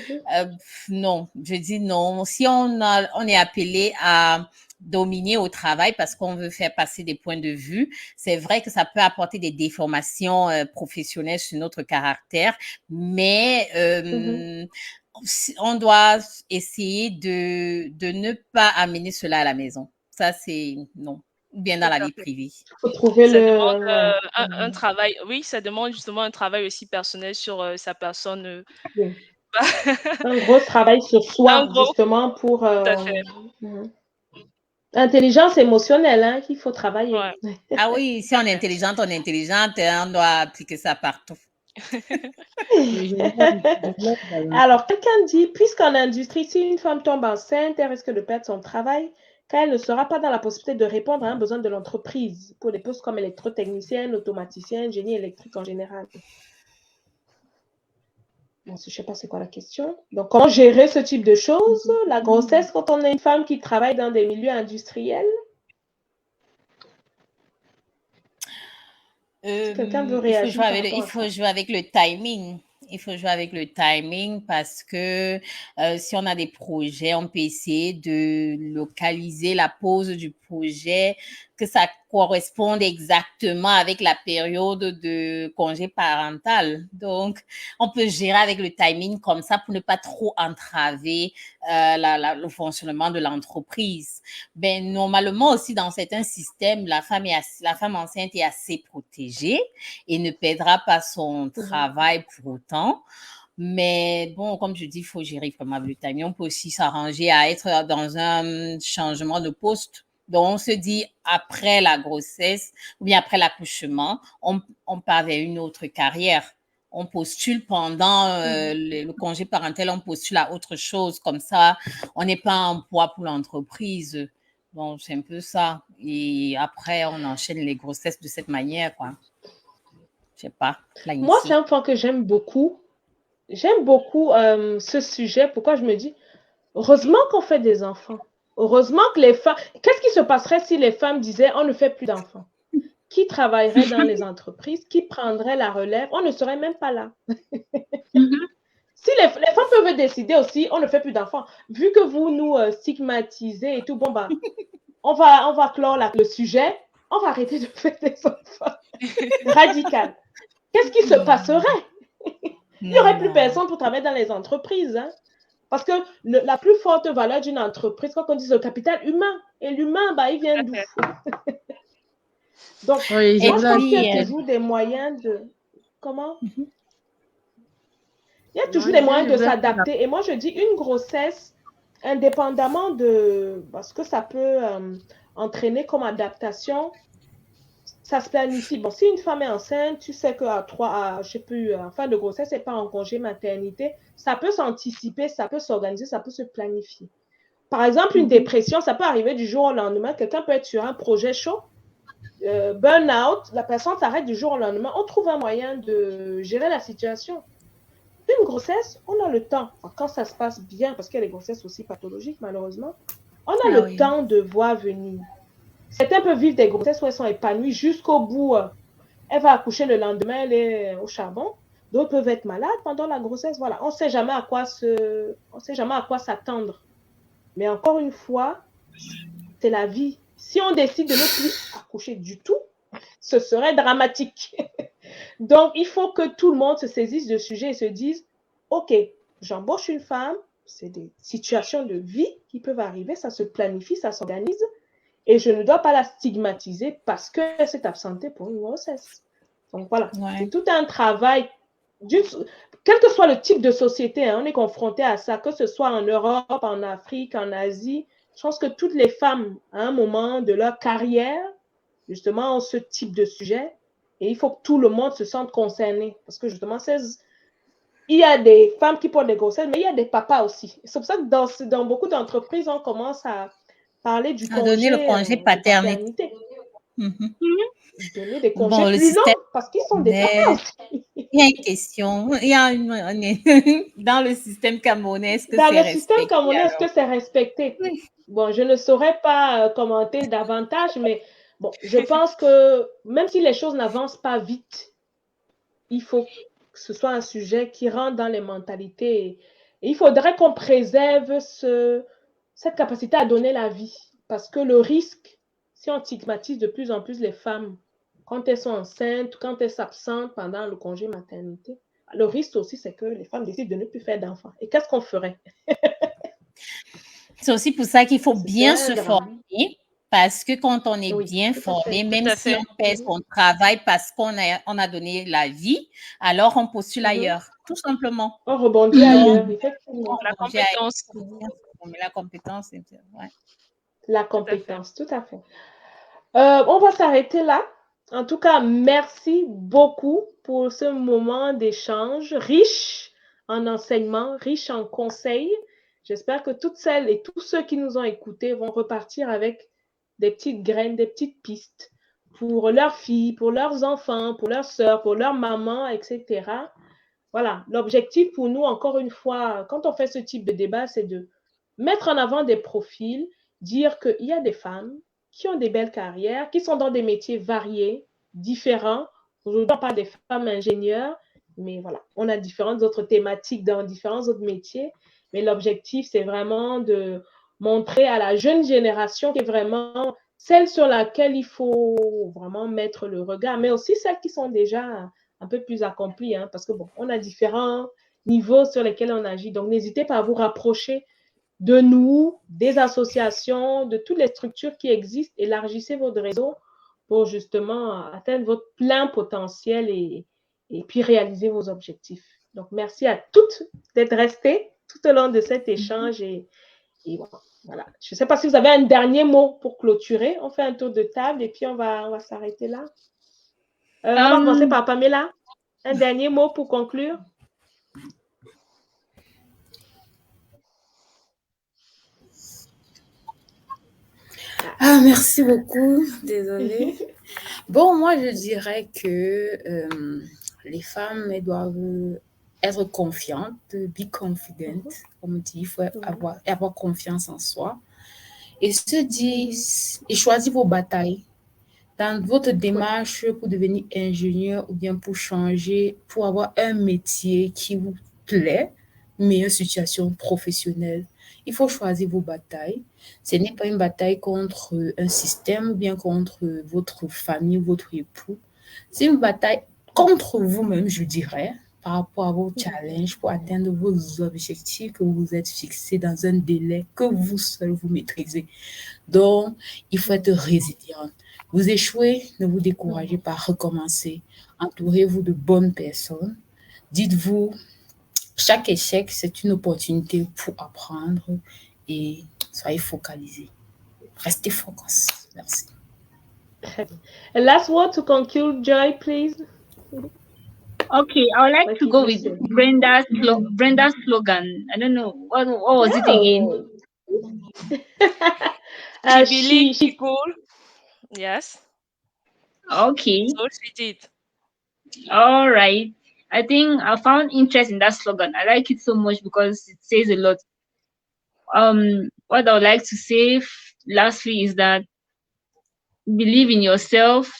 non, je dis non. Si on est appelé à dominer au travail parce qu'on veut faire passer des points de vue, c'est vrai que ça peut apporter des déformations professionnelles sur notre caractère, mais on doit essayer de ne pas amener cela à la maison. Ça, c'est non. Bien dans la vie privée. Faut trouver ça demande un travail. Oui, ça demande justement un travail aussi personnel sur sa personne. Oui. Un gros travail sur soi, justement, pour... Tout à fait. Intelligence émotionnelle, hein, qu'il faut travailler. Ouais. Ah oui, si on est intelligente, on doit appliquer ça partout. Alors, quelqu'un dit, puisqu'en industrie, si une femme tombe enceinte, elle risque de perdre son travail, car elle ne sera pas dans la possibilité de répondre à un besoin de l'entreprise pour des postes comme électrotechnicienne, automaticien, génie électrique en général. Bon, je ne sais pas c'est quoi la question. Donc, comment gérer ce type de choses, la grossesse, quand on est une femme qui travaille dans des milieux industriels? Quelqu'un veut réagir? Il faut jouer avec le timing. Il faut jouer avec le timing parce que si on a des projets, on peut essayer de localiser la pause du projet, que ça corresponde exactement avec la période de congé parental. Donc, on peut gérer avec le timing comme ça pour ne pas trop entraver le fonctionnement de l'entreprise. Ben, normalement aussi, dans certains systèmes, la femme enceinte est assez protégée et ne perdra pas son travail pour autant. Mais bon, comme je dis, il faut gérer vraiment le timing. On peut aussi s'arranger à être dans un changement de poste. Donc, on se dit, après la grossesse ou bien après l'accouchement, on part vers une autre carrière. On postule pendant le congé parental, on postule à autre chose. Comme ça, on n'est pas un poids pour l'entreprise. Donc, c'est un peu ça. Et après, on enchaîne les grossesses de cette manière, quoi. Je sais pas, planifier. Moi, c'est un point que j'aime beaucoup. J'aime beaucoup ce sujet. Pourquoi je me dis, heureusement qu'on fait des enfants. Heureusement que les femmes... Qu'est-ce qui se passerait si les femmes disaient, on ne fait plus d'enfants? Qui travaillerait dans les entreprises? Qui prendrait la relève? On ne serait même pas là. Si les femmes peuvent décider aussi, on ne fait plus d'enfants. Vu que vous nous stigmatisez et tout, bon, bah, on va clore le sujet. On va arrêter de faire des enfants. Radical. Qu'est-ce qui se passerait? Il n'y aurait plus personne pour travailler dans les entreprises. Hein? Parce que la plus forte valeur d'une entreprise, quand on dit le capital humain, et l'humain, bah, il vient d'où? Donc, Oui, moi, je pense qu'il y a toujours des moyens de... Comment? Il y a toujours des moyens de s'adapter. Et moi, je dis une grossesse, indépendamment de ce que ça peut entraîner comme adaptation, ça se planifie. Bon, si une femme est enceinte, tu sais qu'à fin de grossesse, elle n'est pas en congé maternité, ça peut s'anticiper, ça peut s'organiser, ça peut se planifier. Par exemple, une dépression, ça peut arriver du jour au lendemain. Quelqu'un peut être sur un projet chaud, burn-out, la personne s'arrête du jour au lendemain. On trouve un moyen de gérer la situation. Une grossesse, on a le temps. Quand ça se passe bien, parce qu'il y a des grossesses aussi pathologiques, malheureusement, on a le temps de voir venir. Certains peuvent vivre des grossesses où elles sont épanouies jusqu'au bout. Elle va accoucher le lendemain, elle est au charbon. D'autres peuvent être malades pendant la grossesse. Voilà, on ne sait jamais à quoi s'attendre. Mais encore une fois, c'est la vie. Si on décide de ne plus accoucher du tout, ce serait dramatique. Donc, il faut que tout le monde se saisisse du sujet et se dise, OK, j'embauche une femme, c'est des situations de vie qui peuvent arriver, ça se planifie, ça s'organise, et je ne dois pas la stigmatiser parce qu'elle s'est absentée pour une grossesse. Donc, voilà, c'est tout un travail, quel que soit le type de société, on est confronté à ça, que ce soit en Europe, en Afrique, en Asie. Je pense que toutes les femmes, à un moment de leur carrière, justement, ont ce type de sujet. Et il faut que tout le monde se sente concerné. Parce que justement, il y a des femmes qui portent des grossesses, mais il y a des papas aussi. C'est pour ça que dans beaucoup d'entreprises, on commence à parler du congé, donner le congé paternité. Donner des congés plus longs, parce qu'ils sont des papas aussi. Il y a une question. Dans le système camerounais, est-ce que c'est respecté? Dans le système camerounais, est-ce que c'est respecté? Oui. Bon, je ne saurais pas commenter davantage, mais bon, je pense que même si les choses n'avancent pas vite, il faut que ce soit un sujet qui rentre dans les mentalités. Et il faudrait qu'on préserve cette capacité à donner la vie. Parce que le risque, si on stigmatise de plus en plus les femmes, quand elles sont enceintes, quand elles s'absentent pendant le congé maternité, le risque aussi, c'est que les femmes décident de ne plus faire d'enfants. Et qu'est-ce qu'on ferait? C'est aussi pour ça qu'il faut bien se former, parce que quand on est bien formé, même si on pèse son travail parce qu'on a donné la vie, alors on postule ailleurs, tout simplement. On rebondit ailleurs, effectivement. La compétence. La compétence, ouais. La compétence, tout à fait. On va s'arrêter là. En tout cas, merci beaucoup pour ce moment d'échange riche en enseignements, riche en conseils. J'espère que toutes celles et tous ceux qui nous ont écoutés vont repartir avec des petites graines, des petites pistes pour leurs filles, pour leurs enfants, pour leurs sœurs, pour leurs mamans, etc. Voilà, l'objectif pour nous, encore une fois, quand on fait ce type de débat, c'est de mettre en avant des profils, dire qu'il y a des femmes qui ont des belles carrières, qui sont dans des métiers variés, différents. Aujourd'hui, on parle des femmes ingénieurs, mais voilà, on a différentes autres thématiques dans différents autres métiers. Mais l'objectif, c'est vraiment de montrer à la jeune génération qui est vraiment celle sur laquelle il faut vraiment mettre le regard, mais aussi celles qui sont déjà un peu plus accomplies, hein, parce que bon, on a différents niveaux sur lesquels on agit. Donc, n'hésitez pas à vous rapprocher de nous, des associations, de toutes les structures qui existent. Élargissez votre réseau pour justement atteindre votre plein potentiel et puis réaliser vos objectifs. Donc, merci à toutes d'être restées tout au long de cet échange. Et voilà. Je ne sais pas si vous avez un dernier mot pour clôturer. On fait un tour de table et puis on va s'arrêter là. On va commencer par Pamela. Un dernier mot pour conclure. Ah, merci beaucoup. Désolée. Bon, moi, je dirais que les femmes, elles doivent être confiantes, be confident, comme on dit, il faut avoir confiance en soi et se dire, et choisir vos batailles. Dans votre démarche pour devenir ingénieur ou bien pour changer, pour avoir un métier qui vous plaît, meilleure situation professionnelle, il faut choisir vos batailles. Ce n'est pas une bataille contre un système ou bien contre votre famille ou votre époux. C'est une bataille contre vous-même, je dirais, par rapport à vos challenges pour atteindre vos objectifs que vous vous êtes fixés dans un délai que vous seul vous maîtrisez. Donc, il faut être résilient. Vous échouez, ne vous découragez pas, recommencez. Entourez-vous de bonnes personnes. Dites-vous, chaque échec, c'est une opportunité pour apprendre et soyez focalisés. Restez focus. Merci. A last word to conclude, Joy, please. Okay, I would like to go with Brenda's slogan. I don't know what was it again. She cool. Yes. Okay. So she did. All right. I think I found interest in that slogan. I like it so much because it says a lot. What I would like to say lastly is that believe in yourself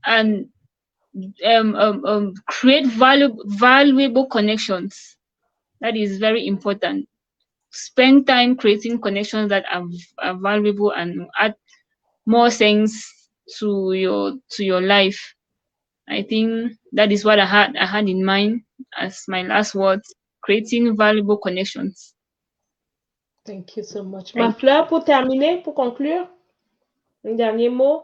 and create valuable connections. That is very important. Spend time creating connections that are valuable and add more sense to your life. I think that is what I had in mind as my last words, creating valuable connections. Thank you so much. Ma Fleur, pour terminer, pour conclure, un dernier mot.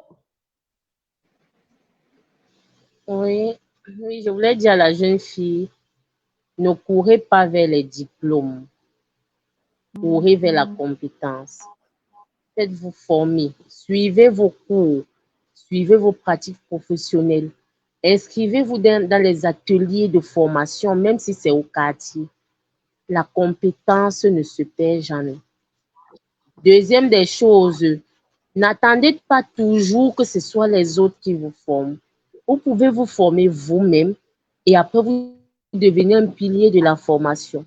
Oui, je voulais dire à la jeune fille, ne courez pas vers les diplômes, courez vers la compétence. Faites-vous former, suivez vos cours, suivez vos pratiques professionnelles. Inscrivez-vous dans les ateliers de formation, même si c'est au quartier. La compétence ne se perd jamais. Deuxième des choses, n'attendez pas toujours que ce soit les autres qui vous forment. Vous pouvez vous former vous-même et après vous devenez un pilier de la formation.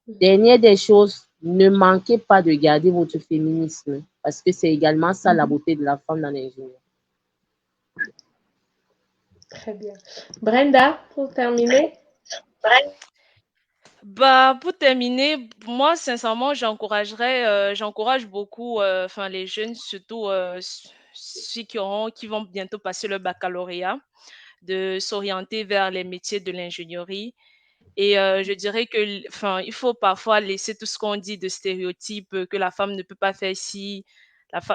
Dernière des choses, ne manquez pas de garder votre féminisme parce que c'est également ça la beauté de la femme dans l'ingénieur. Très bien. Brenda, pour terminer. Pour terminer, moi, sincèrement, j'encourage beaucoup les jeunes, surtout ceux qui vont bientôt passer le baccalauréat, de s'orienter vers les métiers de l'ingénierie. Et je dirais que, il faut parfois laisser tout ce qu'on dit de stéréotypes, que la femme ne peut pas faire ci,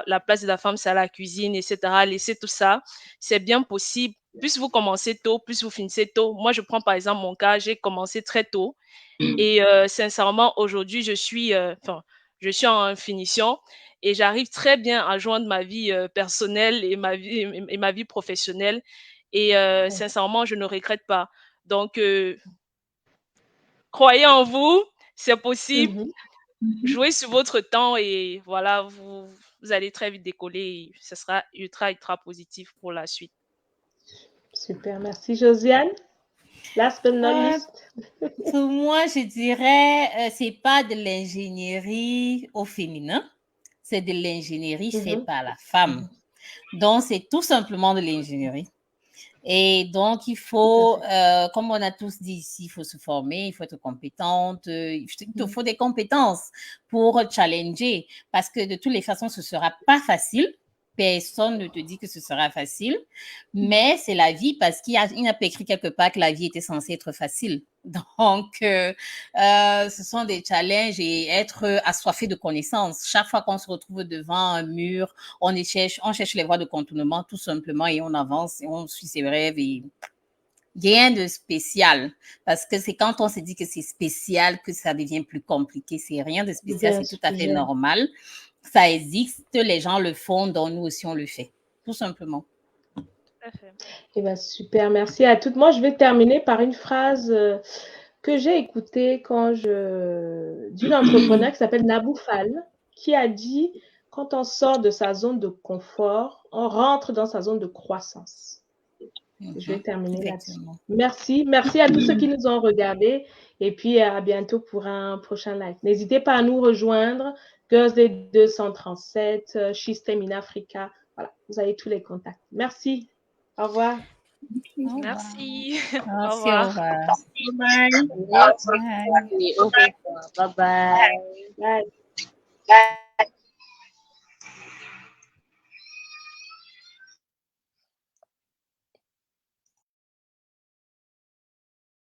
la place de la femme, c'est à la cuisine, etc. Laisser tout ça, c'est bien possible. Plus vous commencez tôt, plus vous finissez tôt. Moi, je prends par exemple mon cas, j'ai commencé très tôt. Et sincèrement, aujourd'hui, je suis en finition et j'arrive très bien à joindre ma vie personnelle et ma vie professionnelle. Et sincèrement, je ne regrette pas. Donc, croyez en vous, c'est possible. Jouez sur votre temps et voilà, vous allez très vite décoller et ce sera ultra positif pour la suite. Super, merci Josiane. Last but not least. Pour moi, je dirais, c'est pas de l'ingénierie au féminin, c'est de l'ingénierie faite par la femme. Donc, c'est tout simplement de l'ingénierie. Et donc, il faut, comme on a tous dit ici, il faut se former, il faut être compétente, il te faut des compétences pour challenger, parce que de toutes les façons, ce ne sera pas facile. Personne ne te dit que ce sera facile, mais c'est la vie parce qu'il n'a pas écrit quelque part que la vie était censée être facile. Donc, ce sont des challenges et être assoiffé de connaissances. Chaque fois qu'on se retrouve devant un mur, on cherche les voies de contournement tout simplement et on avance et on suit ses rêves et rien de spécial. Parce que c'est quand on se dit que c'est spécial que ça devient plus compliqué. C'est rien de spécial, c'est tout à fait normal. Ça existe, les gens le font, donc nous aussi on le fait, tout simplement. Eh bien, super, merci à toutes. Moi, je vais terminer par une phrase que j'ai écoutée d'une entrepreneur qui s'appelle Nabou Fall, qui a dit quand on sort de sa zone de confort, on rentre dans sa zone de croissance. Je vais terminer là-dessus. Merci. Merci à tous ceux qui nous ont regardés. Et puis, à bientôt pour un prochain live. N'hésitez pas à nous rejoindre. Girls Day 237, System in Africa. Voilà, vous avez tous les contacts. Merci. Au revoir. Merci. Merci, Au revoir. Bye. Merci. Bye bye. Bye.